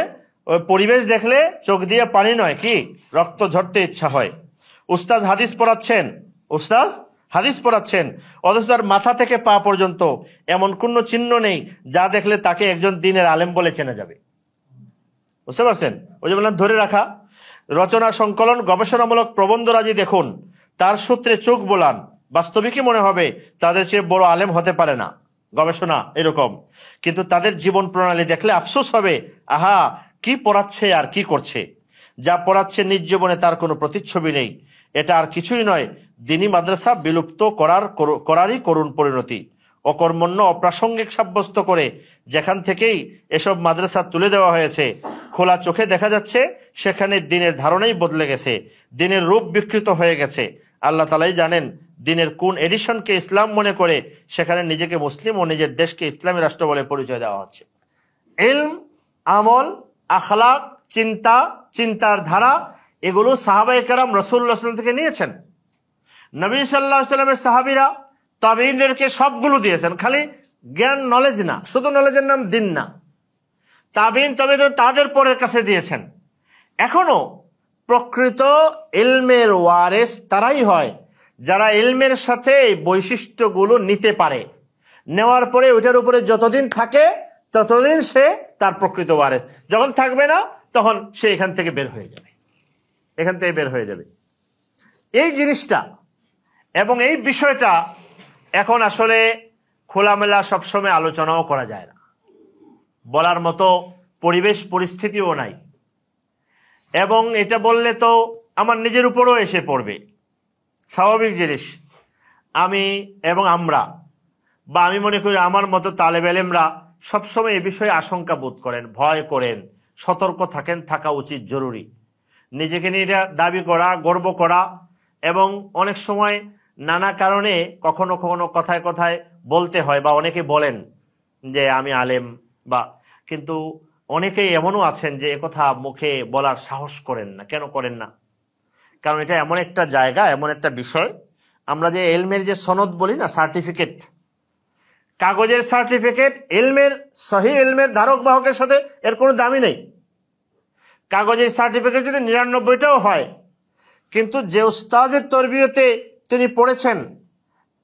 ওই পরিবেশ দেখলে চোখ দিয়ে পানি নয় কি রক্ত ঝরতে ইচ্ছা হয়। উস্তাদ হাদিস পড়াচ্ছেন অথচ তার মাথা থেকে পা পর্যন্ত এমন কোনো চিহ্ন নেই যা দেখলে তাকে একজন দ্বীনের আলেম বলে চেনা যাবে। বুঝতে পারছেন? ওই যে বললাম ধরে রাখা। রচনা সংকলন গবেষণামূলক প্রবন্ধরাজি দেখুন, তার সূত্রে চোখ বোলান, বাস্তবিকই মনে হবে তাদের চেয়ে বড় আলেম হতে পারে না। গবেষণা এরকম, কিন্তু তাদের জীবন প্রণালী দেখলে আফসোস হবে, আহা কি পড়াচ্ছে আর কি করছে। যা পড়াচ্ছে নিজ জীবনে তার কোনো প্রতিচ্ছবি নেই। এটা আর কিছুই নয়, দ্বীনি মাদ্রাসা বিলুপ্ত করারই করুণ পরিণতি। অকর্মণ্য অপ্রাসঙ্গিক সাব্যস্ত করে যেখান থেকেই এসব মাদ্রাসা তুলে দেওয়া হয়েছে, খোলা চোখে দেখা যাচ্ছে সেখানে দ্বীনের ধারণাই বদলে গেছে, দ্বীনের রূপ বিকৃত হয়ে গেছে। আল্লাহ তাআলাই জানেন দ্বীনের কোন এডিশনকে ইসলাম মনে করে সেখানে নিজেকে মুসলিম ও নিজের দেশকে ইসলামী রাষ্ট্র বলে পরিচয় দেওয়া হচ্ছে। ইলম, আমল, আখলাক, চিন্তার ধারা এগুলো সাহাবায়ে কেরাম রাসূলুল্লাহ সাল্লাল্লাহু আলাইহি ওয়াসাল্লাম থেকে নিয়েছেন। নবী সাল্লাল্লাহু আলাইহি ওয়াসাল্লামের সাহাবীরা তাবেঈনদেরকে সবগুলো দিয়েছেন, খালি জ্ঞান নলেজ না, শুধু নলেজের নাম দিন না। তাবেঈন তাদের পরের কাছে দিয়েছেন। এখনো প্রকৃত ইলমের ওয়ারেস তারাই হয় যারা ইলমের সাথে এই বৈশিষ্ট্যগুলো নিতে পারে। নেওয়ার পরে ওইটার উপরে যতদিন থাকে ততদিন সে তার প্রকৃত ওয়ারেস। যখন থাকবে না তখন সে এখান থেকে বের হয়ে যাবে। এই জিনিসটা এবং এই বিষয়টা এখন আসলে খোলামেলা সবসময় আলোচনাও করা যায় না, বলার মতো পরিবেশ পরিস্থিতিও নাই। এবং এটা বললে তো আমার নিজের উপরও এসে পড়বে, স্বাভাবিক জিনিস। আমি মনে করি আমার মতো তালেব এলেমরা সবসময় এ বিষয়ে আশঙ্কা বোধ করেন, ভয় করেন, সতর্ক থাকা উচিত, জরুরি। নিজেকে নিয়ে এটা দাবি করা, গর্ব করা, এবং অনেক সময় নানা কারণে কখনো কখনো কথায় বলতে হয়, বা অনেকে বলেন যে আমি আলেম, কিন্তু অনেকেই এমনও আছেন যে একথা মুখে বলার সাহস করেন না। কেন করেন না? কারণ এটা এমন একটা জায়গা, এমন একটা বিষয়, আমরা যে এলমের যে সনদ বলি না, সার্টিফিকেট, কাগজের সার্টিফিকেট, সহিহ ইলমের ধারক বাহকের সাথে এর কোনো দামই নেই। কাগজের সার্টিফিকেট যদি 99টাও হয়, কিন্তু যে উস্তাজের তরবিয়তে তিনি পড়েছেন,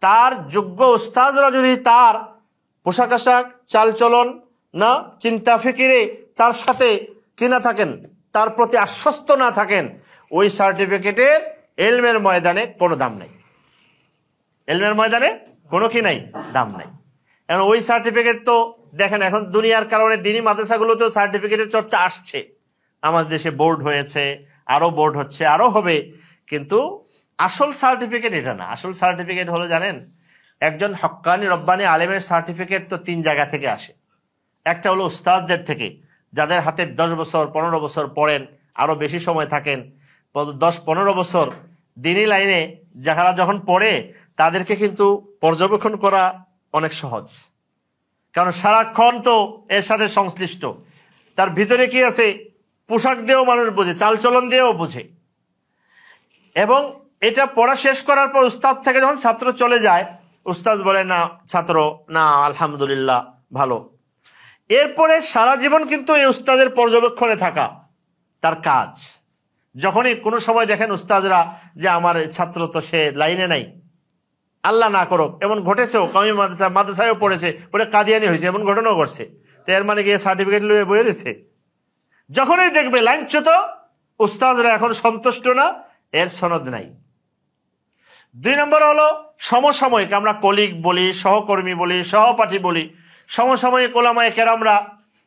তার যোগ্য উস্তাজরা যদি তার পোশাক আশাক, চালচলন, না চিন্তা ফিকিরে তার সাথে কি না থাকেন, তার প্রতি আশ্বস্ত না থাকেন, ওই সার্টিফিকেটের ইলমের ময়দানে কোনো দাম নাই। ইলমের ময়দানে কোনো কি নাই, দাম নাই। এখন ওই সার্টিফিকেট তো দেখেন এখন দুনিয়ার কারণে দিনী মাদ্রাসাগুলোতেও সার্টিফিকেটের চর্চা আসছে। আমাদের দেশে বোর্ড হয়েছে, আরো বোর্ড হচ্ছে, আরো হবে, কিন্তু আসল সার্টিফিকেট এটা না। আসল সার্টিফিকেট হলো জানেন, একজন হক্কানি রব্বানি আলেমের সার্টিফিকেট তো 3 জায়গা থেকে আসে। একটা হলো উস্তাদদের থেকে, যাদের হাতে 10 বছর 15 বছর পড়েন, আরো বেশি সময় থাকেন, 10-15 বছর দিনী লাইনে যারা যখন পড়ে তাদেরকে কিন্তু পর্যবেক্ষণ করা অনেক সহজ, কারণ সারাক্ষণ তো এর সাথে সংশ্লিষ্ট। তার ভিতরে কি আছে পোশাক দিয়েও মানুষ বোঝে, চালচলন দিয়েও বোঝে। এবং এটা পড়া শেষ করার পর উস্তাদ থেকে যখন ছাত্র চলে যায়, উস্তাদ বলে না ছাত্র না আলহামদুলিল্লাহ ভালো। এরপরে সারা জীবন কিন্তু এই উস্তাদের পর্যবেক্ষণে থাকা তার কাজ। যখনই কোনো সময় দেখেন উস্তাদরা যে আমার ছাত্র তো সে লাইনে নাই, আল্লাহ না করুক এমন ঘটেছেও, কওমি মাদ্রাসায়ও পড়েছে, পরে কাদিয়ানি হয়েছে, এমন ঘটনাও ঘটছে, তো এর মানে গিয়ে সার্টিফিকেট লুয়ে বয়ে রয়েছে। যখনই দেখবে লাইনচ্যুত, উস্তাদরা এখন সন্তুষ্ট না, এর সনদ নাই। 2 নম্বর হলো সমসাময়িক, আমরা কলিগ বলি, সহকর্মী বলি, সহপাঠী বলি, সমসাময়িক ওলামায়ে কেরামরা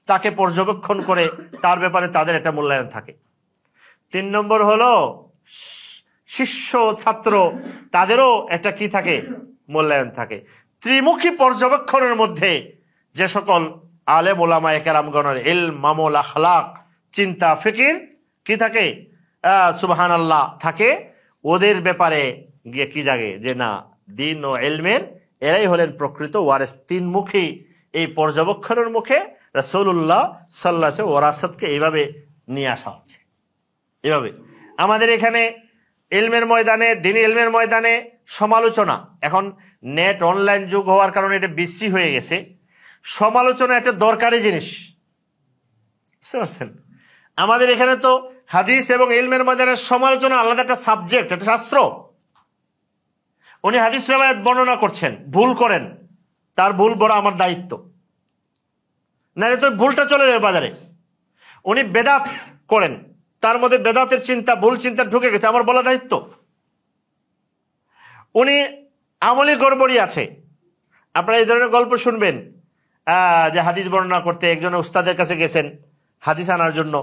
তাকে পর্যবেক্ষণ করে তার ব্যাপারে তাদের একটা মূল্যায়ন থাকে। 3 নম্বর হলো শিষ্য ছাত্র, তাদেরও একটা কি থাকে, মূল্যায়ন থাকে। ত্রিমুখী পর্যবেক্ষণের মধ্যে যে সকল আলেম ওলামায়ে কেরামগণের ইলম, মামুল, আখলাক, চিন্তা ফিকির কি থাকে, সুবহানাল্লাহ থাকে, ওদের ব্যাপারে গিয়ে কি জাগে যে না, দিন ও ইলমের এরাই হলেন প্রকৃত ওয়ারিস। 3মুখী এই পর্যবেক্ষণের মুখে রাসূলুল্লাহ সাল্লাল্লাহু আলাইহি ওয়াসাল্লাম ওয়ারাসাতকে এইভাবে নিয়ে আসা হচ্ছে। এভাবে আমাদের এখানে ইলমের ময়দানে, দিনী ইলমের ময়দানে সমালোচনা, এখন নেট অনলাইন যুগ হওয়ার কারণে এটা বিশ্রী হয়ে গেছে। সমালোচনা একটা দরকারি জিনিস, বুঝতে পারছেন? আমাদের এখানে তো হাদিস এবং ইলমের ময়দানের সমালোচনা আলাদা একটা সাবজেক্ট, একটা শাস্ত্র। উনি হাদিস রিওয়ায়াত বর্ণনা করছেন, ভুল করেন, তার ভুল বড় আমার দায়িত্ব, নাহলে তো ভুলটা চলে যাবে বাজারে। উনি বেদাত করেন, তার মধ্যে বেদাতের চিন্তা, ভুল চিন্তা ঢুকে গেছে, আমার বলা দায়িত্ব। উনি আমলি গড়বড়ি আছে, আপনারা এই ধরনের গল্প শুনবেন যে হাদিস বর্ণনা করতে একজন উস্তাদের কাছে গেছেন হাদিস আনার জন্য,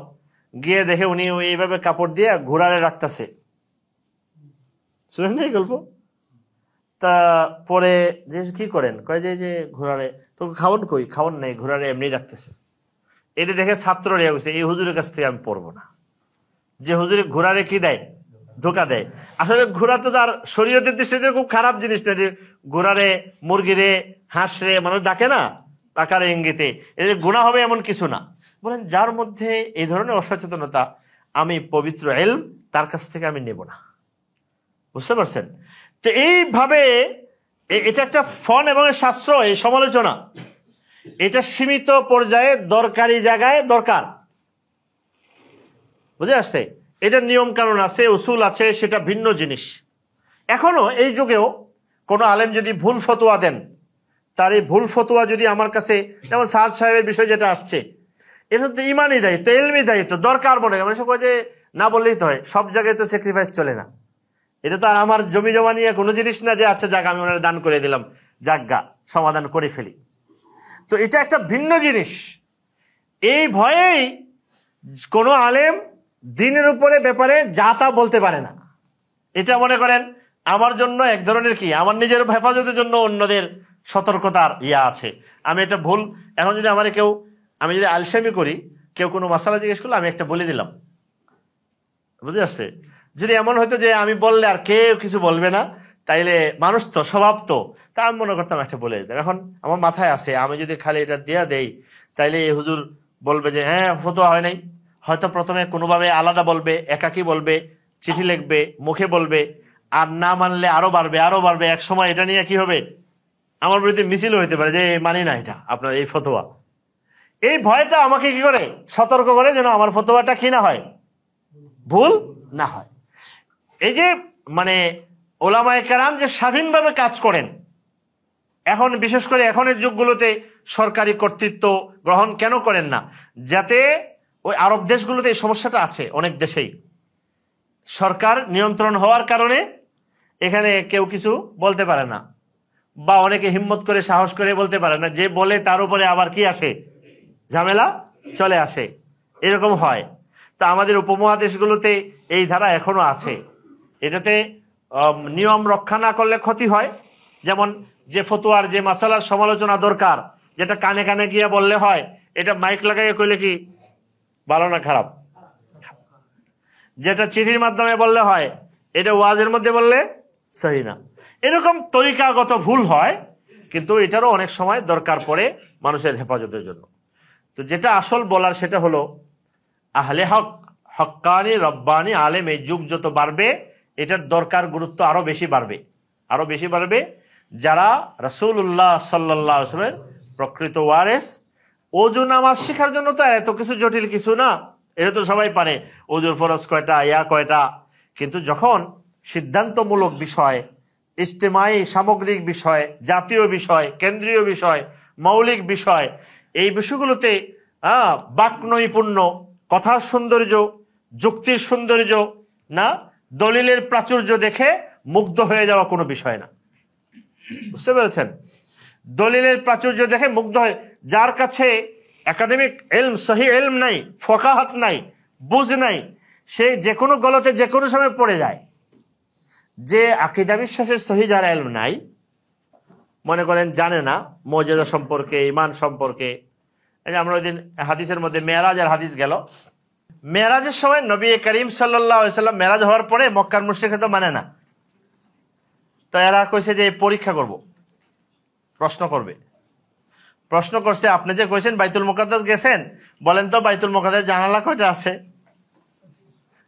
গিয়ে দেখে উনি এইভাবে কাপড় দিয়ে ঘোড়ারে রাখতেছে। শুনেন না এই গল্প? তা পরে যে কি করেন, কয় যে ঘোড়ারে তো খাওয়ান, কই খাওয়ান নেই, ঘোড়ারে এমনি রাখতেছে। এটা দেখে ছাত্র রেগে গেছে, এই হুজুরের কাছ থেকে আমি পড়বো না। যে হুজুরে ঘোড়ারে কি দেয়, ধোকা দেয়। আসলে ঘোড়া তো তার শরীয়তের দৃষ্টিতে খুব খারাপ জিনিস না, যে ঘোড়ারে, মুরগিরে, হাঁসরে মানুষ ডাকে না আকারে ইঙ্গিতে, এই যে গুনাহ হবে এমন কিছু না। বলেন যার মধ্যে এই ধরনের অসচেতনতা, আমি পবিত্র ইলম তার কাছ থেকে আমি নেব না। বুঝতে পারছেন? তো এইভাবে এটা একটা ফন এবং শাস্ত্র, এই সমালোচনা এটা সীমিত পর্যায়ে দরকারি জায়গায় দরকার, বুঝে আসছে? এটা নিয়ম কানুন আছে, উসুল আছে, সেটা ভিন্ন জিনিস। এখনো এই যুগেও কোনো আলেম যদি ভুল ফতোয়া দেন, তার এই ভুল ফতোয়া যদি আমার কাছে, যেমন সাদ সাহেবের বিষয় যেটা আসছে, এটা তো ইমানই দায়িত্ব, ইলমি দায়িত্ব, দরকার মনে হয়। মানুষ কয় যে না বললেই তো হয়, সব জায়গায় তো স্যাক্রিফাইস চলে না। এটা তো আর আমার জমি জমা নিয়ে কোনো জিনিস না যে আচ্ছা যাক আমি ওনারা দান করে দিলাম, যাজ্ঞা সমাধান করে ফেলি। তো এটা একটা ভিন্ন জিনিস। এই ভয়েই কোনো আলেম দিনের উপরে ব্যাপারে যা তা বলতে পারে না। এটা মনে করেন আমার জন্য এক ধরনের কি, আমার নিজের হেফাজতের জন্য অন্যদের সতর্কতার ইয়া আছে। আমি এটা ভুল, এখন যদি আমার কেউ, আমি যদি আলসেমি করি, কেউ কোনো মাসালা জিজ্ঞেস করলে আমি একটা বলে দিলাম, বুঝে আসছে? যদি এমন হয়তো যে আমি বললে আর কেউ কিছু বলবে না, তাইলে মানুষ তো স্বভাব তো, তা আমি মনে করতাম একটা বলে দিতাম। এখন আমার মাথায় আছে, আমি যদি খালি এটা দিয়া দেই, তাইলে এই হুজুর বলবে যে হ্যাঁ ফতোয়া হয় নাই। হয়তো প্রথমে কোনোভাবে আলাদা বলবে, একাকি বলবে, চিঠি লিখবে, মুখে বলবে, আর না মানলে আরো বাড়বে, আরো বাড়বে। এক সময় এটা নিয়ে কি হবে, আমার বিরুদ্ধে মিছিল হইতে পারে যে মানি না এটা আপনার এই ফতোয়া। এই ভয়টা আমাকে কি করে সতর্ক করে, যেন আমার ফতোয়াটা কি না হয়, ভুল না হয়। এই যে মানে ওলামায়ে কেরাম যে স্বাধীনভাবে কাজ করেন, এখন বিশেষ করে এখনের যুগগুলোতে সরকারি কর্তৃত্ব গ্রহণ কেন করেন না? যাতে ওই আরব দেশগুলোতে এই সমস্যাটা আছে, অনেক দেশেই সরকার নিয়ন্ত্রণ হওয়ার কারণে এখানে কেউ কিছু বলতে পারে না, বা অনেকে হিম্মত করে সাহস করে বলতে পারে না, যে বলে তার উপরে আবার কি আসে, ঝামেলা চলে আসে, এরকম হয়। তা আমাদের উপমহাদেশগুলোতে এই ধারা এখনো আছে। এটাতে নিয়ম রক্ষা না করলে ক্ষতি হয়। যেমন যে ফতোয়ার যে মাসালার সমালোচনা দরকার, যেটা কানে কানে গিয়ে বললে হয়, এটা মাইক লাগাইয়ে কইলে কি ভালো না খারাপ? যেটা চিঠির মাধ্যমে বললে হয়, এটা ওয়াজের মধ্যে বললে সহি না। এরকম তরিকাগত ভুল হয়, কিন্তু এটারও অনেক সময় দরকার পড়ে মানুষের হেফাজতের জন্য। তো যেটা আসল বলার সেটা হলো, আহলে হক, হক্কানি রব্বানি আলেম এই যুগ যত বাড়বে, এটার দরকার গুরুত্ব আরো বেশি বাড়বে, আরো বেশি বাড়বে। যারা রাসূলুল্লাহ সাল্লাল্লাহু আলাইহি ওয়াসাল্লামের প্রকৃত ওয়ারিস। ওযু নামাজ শেখার জন্য তো এত কিছু জটিল কিছু না, এটা তো সবাই পারে, ওযুর ফরজ কয়টা, ইয়া কয়টা। কিন্তু যখন সিদ্ধান্তমূলক বিষয়, ইজতিমাই সামগ্রিক বিষয়, জাতীয় বিষয়, কেন্দ্রীয় বিষয়, মৌলিক বিষয়, এই বিষয়গুলোতে বাক্নৈপুণ্য, কথার সৌন্দর্য, যুক্তির সৌন্দর্য না, দলিলের প্রাচুর্য দেখে মুগ্ধ হয়ে যাওয়া কোনো বিষয় না। বুঝতে পেরেছেন? দলিলের প্রাচুর্য দেখে মুগ্ধ হয়ে, যার কাছে একাডেমিক এলম, সহি এলম নাই, ফকাহাত নাই, বুঝ নাই, সে যে কোনো গলতে যে কোনো সময় পড়ে যায়। যে আকীদা বিশ্বাসের সহি যার এলম নাই, মনে করেন জানে না মুজিজা সম্পর্কে, ঈমান সম্পর্কে। এই যে আমরা ওই দিন হাদিসের মধ্যে মেরাজের হাদিস গেল, মেরাজের সময় নবী করিম সাল্লাল্লাহু আলাইহি ওয়াসাল্লাম মেরাজ হওয়ার পরে মক্কার মুশরিকরা তো মানে না, তো এরা কইছে যে পরীক্ষা করব, প্রশ্ন করবে। প্রশ্ন করছে, আপনি যে কইছেন বাইতুল মুকাদ্দাস গেছেন, বলেন তো বাইতুল মুকাদ্দাস জানালা কয়টা আছে?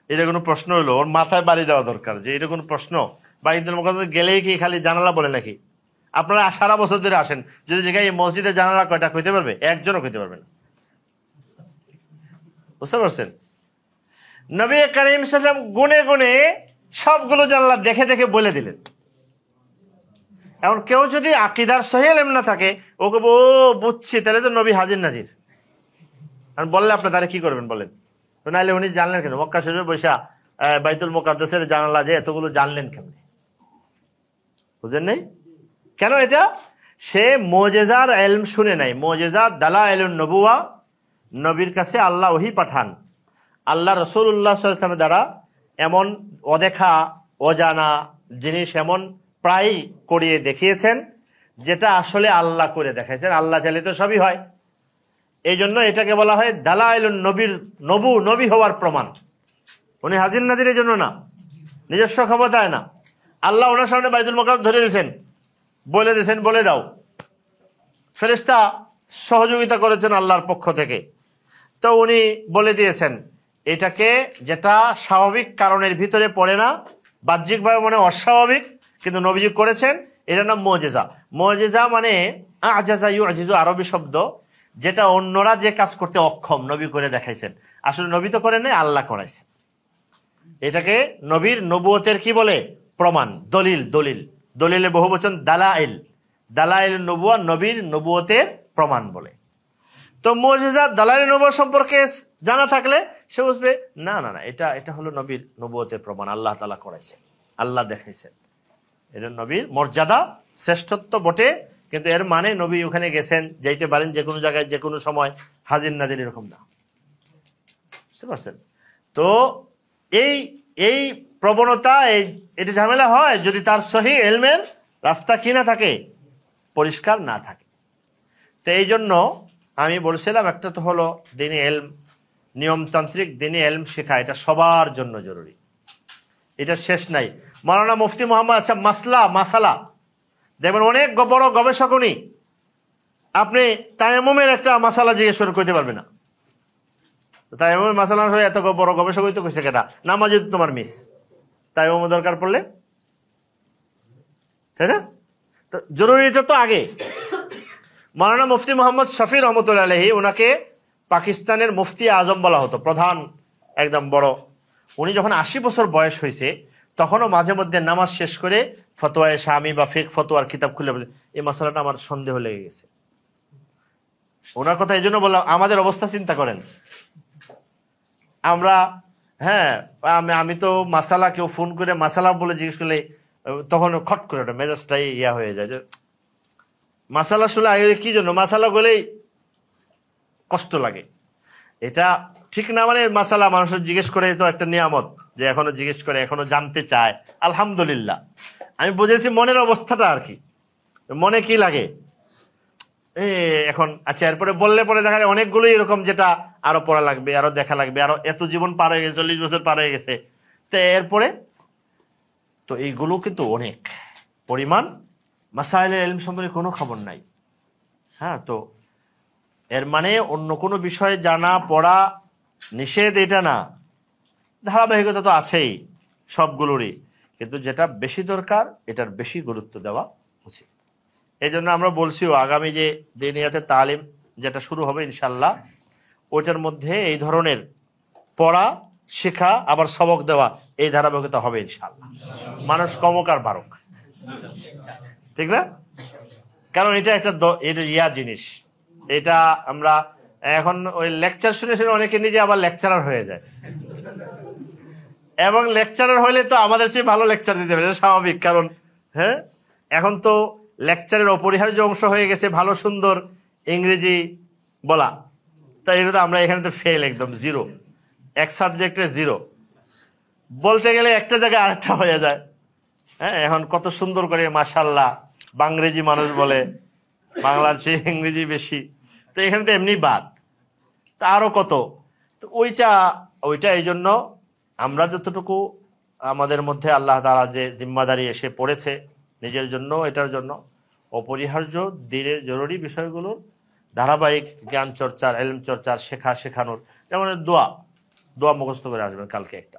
এটা কোনো প্রশ্ন হলো? ওর মাথায় বাড়ি দেওয়া দরকার যে এটা কোনো প্রশ্ন? বাইতুল মুকাদ্দাস গেলেই কি খালি জানালা বলে নাকি? আপনারা সারা বছর ধরে আসেন, যদি জায়গায় এই মসজিদে জানালা কয়টা কইতে পারবে? একজনও কইতে পারবে না। বুঝতে পারছেন? নবী করিম সাল্লাল্লাহু আলাইহি ওয়াসাল্লাম গুনে গুনে সবগুলো জানালা দেখে দেখে বলে দিলেন। এখন কেউ যদি আকীদার সহি ইলম না থাকে, ওকে ও বুঝছি, তাহলে তো নবী হাজির নাজির। আর বললে আপনি তারা কি করবেন বলেন? তো নাইলে উনি জানলেন কেন? মক্কা শরীফে বৈশা বাইতুল মুকাদ্দাসের জানালা যে এতগুলো জানলেন কেমনে? বুঝেন নাই কেন? এটা সে মুজিজার ইলম শুনে নাই। মুজিজা দালাইলুন নবুওয়া, নবীর কাছে আল্লাহ ওহী পাঠান, আল্লাহ রাসূলুল্লাহ সাল্লাল্লাহু আলাইহি ওয়াসাল্লাম দ্বারা এমন অদেখা অজানা জিনিস এমন প্রায় করিয়ে দেখিয়েছেন, যেটা আসলে আল্লাহ করে দেখাইছেন। আল্লাহ চাইলে তো সবই হয়। এই জন্য এটাকে বলা হয় দালাইলুন নবীর, নবী হওয়ার প্রমাণ। উনি হাজির নাজিরের জন্য না, নিজস্ব ক্ষমতায় না। আল্লাহ ওনার সামনে বাইতুল মুকাদ্দাস ধরে দিয়েছেন, বলে দিয়েছেন বলে দাও। ফেরেশতা সহযোগিতা করেছেন আল্লাহর পক্ষ থেকে, তো উনি বলে দিয়েছেন। এটাকে, যেটা স্বাভাবিক কারণের ভিতরে পড়ে না, বাহ্যিকভাবে মনে অস্বাভাবিক, কিন্তু নবীজি করেছেন, এটার নাম মুজিজা। মুজিজা মানে আজাজা ইউজিজু, আরবি শব্দ, যেটা অন্যরা যে কাজ করতে অক্ষম নবী করে দেখাইছেন। আসলে নবী তো করেন নাই, আল্লাহ করাইছেন। এটাকে নবীর নবুয়তের কি বলে? প্রমাণ, দলিল। দলিলের বহুবচন দালাইল। দালাইল নবুয়া, নবীর নবুয়তের প্রমাণ বলে। তো মুজিজা দালাইল নবুয়া সম্পর্কে জানা থাকলে সে বুঝবে, না না না, এটা হলো নবীর নবুয়তের প্রমাণ, আল্লাহ তাআলা করাইছেন, আল্লাহ দেখাইছেন। এটা নবীর মর্যাদা, শ্রেষ্ঠত্ব বটে, কিন্তু এর মানে নবী ওখানে গেছেন, যাইতে পারেন যে কোনো জায়গায় যে কোনো সময়, হাজির নাজির এরকম না। বুঝতে পারছেন? তো এই প্রবণতা, এটা ঝামেলা হয় যদি তার সহি ইলমের রাস্তা কি না থাকে, পরিষ্কার না থাকে। তো এই জন্য আমি বলছিলাম, একটা তো হলো দ্বীনি ইলম, নিয়মতান্ত্রিক দ্বীনি ইলম শেখা, এটা সবার জন্য জরুরি, এটা শেষ নাই। মাওলানা মুফতি মুহাম্মদ, আচ্ছা মাসালা দেখবেন অনেক বড় গবেষক উনি, আপনি তায়াম্মুমের একটা মাসালা জিজ্ঞেস করে কইতে পারবে না। তায়াম্মুমের মাসালা হয়ে এত বড় গবেষক হইতে কইছে কেটা? নামাজে তোমার মিস, তায়াম্মুম দরকার পড়লে, তাই না? তো জরুরিটা তো আগে। মাওলানা মুফতি মুহাম্মদ শফি রহমতুল্লাহ আলাইহি, ওনাকে পাকিস্তানের মুফতি আজম বলা হতো, প্রধান একদম বড়। উনি যখন 80 বছর বয়স হয়েছে, তখনও মাঝে মধ্যে নামাজ শেষ করে ফতোয়ায়ে শামি বা ফিকহ ফতোয়ার কিতাব খুলে বলে, এই মাসালাটা আমার সন্দেহ লেগে গেছে, ওনার কথা এই জন্য বললাম, আমাদের অবস্থা চিন্তা করেন। আমরা হ্যাঁ, আমি তো মাসালা, কেউ ফোন করে মাসালা বলে জিজ্ঞেস করলে তখন খট করে ওটা মেজাজটাই ইয়া হয়ে যায় যে মাসালা শুনে আগে কি জন্য মাসালা বলেই কষ্ট লাগে। এটা ঠিক না, মানে মাসালা মানুষের জিজ্ঞেস করে তো একটা নিয়ামত, যে এখনো জিজ্ঞেস করে, এখনো জানতে চায়, আলহামদুলিল্লাহ। আমি বুঝেছি মনের অবস্থাটা আর কি, মনে কি লাগে এখন। আচ্ছা, এরপরে বললে পরে দেখা যায় অনেকগুলোই এরকম, যেটা আরো পড়া লাগবে, আরো দেখা লাগবে, আরো এত জীবন পার হয়ে গেছে, 40 বছর পার হয়ে গেছে। তো এরপরে তো এইগুলো কিন্তু অনেক পরিমাণ মাসাইলে ইলম সম্পর্কে কোনো খবর নাই। হ্যাঁ, তো এর মানে অন্য কোনো বিষয়ে জানা পড়া নিষেধ এটা না, ধারাবাহিকতা তো আছেই সবগুলোরই, কিন্তু যেটা বেশি দরকার এটার বেশি গুরুত্ব দেওয়া উচিত। এই জন্য আমরা বলছিও আগামী যে দিনিয়াতে তালিম যেটা শুরু হবে ইনশাল্লাহ, ওইটার মধ্যে এই ধরনের পড়া শেখা আবার সবক দেওয়া এই ধারাবাহিকতা হবে ইনশাল্লাহ। মানুষ কমক আর বাড়ুক, ঠিক না? কারণ এটা একটা এটা ইয়া জিনিস। এটা আমরা এখন ওই লেকচার শুনে শুনে অনেকে নিজে আবার লেকচারার হয়ে যায়, এবং লেকচারার হইলে তো আমাদের চেয়ে ভালো লেকচার দিতে পারে, স্বাভাবিক। কারণ হ্যাঁ, এখন তো লেকচারের অপরিহার্য অংশ হয়ে গেছে ভালো সুন্দর ইংরেজি বলা। তাই এটা তো আমরা এখানে তো ফেল, একদম জিরো, এক সাবজেক্টে জিরো। বলতে গেলে একটা জায়গায় আরেকটা হয়ে যায়। হ্যাঁ, এখন কত সুন্দর করে মাশাআল্লাহ বাংরেজি মানুষ বলে, বাংলার চেয়ে ইংরেজি বেশি। তো এখানে তো এমনি বাদ, তা আরো কত। তো ওইটা এই জন্য আমরা যতটুকু আমাদের মধ্যে আল্লাহ তাআলা যে জিম্মাদারি এসে পড়েছে নিজের জন্য, এটার জন্য অপরিহার্য দিনের জরুরি বিষয়গুলোর ধারাবাহিক জ্ঞান চর্চার, ইলম চর্চার, শেখানোর। যেমন দোয়া মুখস্থ করে আসবেন কালকে একটা,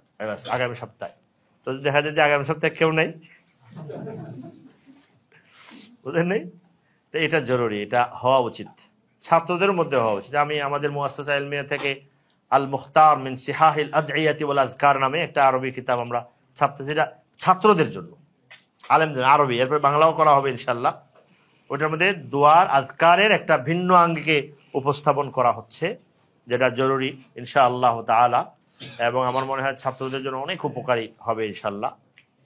আগামী সপ্তাহে। তো দেখা যায় যে আগামী সপ্তাহে কেউ নেই, বুঝলেন নেই। তো এটা জরুরি, এটা হওয়া উচিত, ছাত্রদের মধ্যে হওয়া উচিত। আমি আমাদের মুআসসাসা ইলমিয়া থেকে আল মুখতার মিন সিহাহিল আদইয়াতি ওয়াল আযকার নামে একটা আরবি কিতাব আমরা ছাত্রদের জন্য, আলেমদের, আরবি, এরপর বাংলাও করা হবে ইনশাআল্লাহ। ওটার মধ্যে দোয়ার আযকারের একটা ভিন্ন আঙ্গিকে উপস্থাপন করা হচ্ছে, যেটা জরুরি ইনশাআল্লাহ তাআলা, এবং আমার মনে হয় ছাত্রদের জন্য অনেক উপকারী হবে ইনশাআল্লাহ।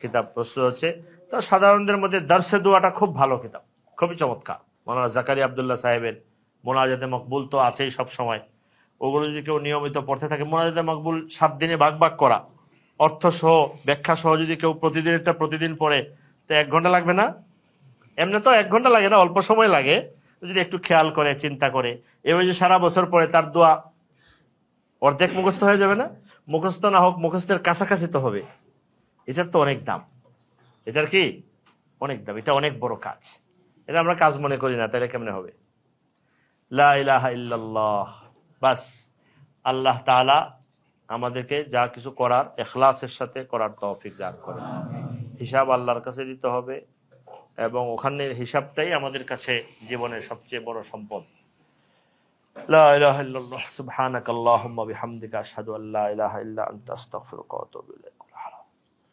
কিতাব প্রস্তুত হচ্ছে। তো সাধারণদের মধ্যে দারসে দোয়াটা খুব ভালো কিতাব, খুবই চমৎকার। মাওলানা জাকারিয়া আব্দুল্লাহ সাহেবের মোনাজাতে মকবুল তো আছেই সব সময়। ওগুলো যদি কেউ নিয়মিত পড়তে থাকে, মোনাজাতে মকবুল 7 দিনে ভাগ করা, অর্থ সহ ব্যাখ্যা সহ যদি কেউ প্রতিদিন পড়ে, তো 1 ঘন্টা লাগবে না? এমনি তো 1 ঘন্টা লাগে না, অল্প সময় লাগে। যদি একটু খেয়াল করে চিন্তা করে, এবার যে সারা বছর পরে তার দোয়া অর্ধেক মুখস্থ হয়ে যাবে না? মুখস্থ না হোক, মুখস্থের কাছাকাছি তো হবে। এটার তো অনেক দাম, এটার কি অনেক দাম, এটা অনেক বড় কাজ। এটা আমরা কাজ মনে করি না, তাহলে কেমনে হবে? লা ইলাহা ইল্লাল্লাহ, বাস। আল্লাহ তাআলা আমাদেরকে যা কিছু করার ইখলাসের সাথে করার তৌফিক দান করেন। হিসাব আল্লাহর কাছে দিতে হবে, এবং ওখানের হিসাবটাই আমাদের কাছে জীবনের সবচেয়ে বড় সম্পদ। লা ইলাহা ইল্লাল্লাহ, সুবহানাকাল্লাহুম্মা বিহামদিকা, আশহাদু আল্লা ইলাহা ইল্লা আনতা, আস্তাগফিরুকা ওয়া আতুবু ইলাইক।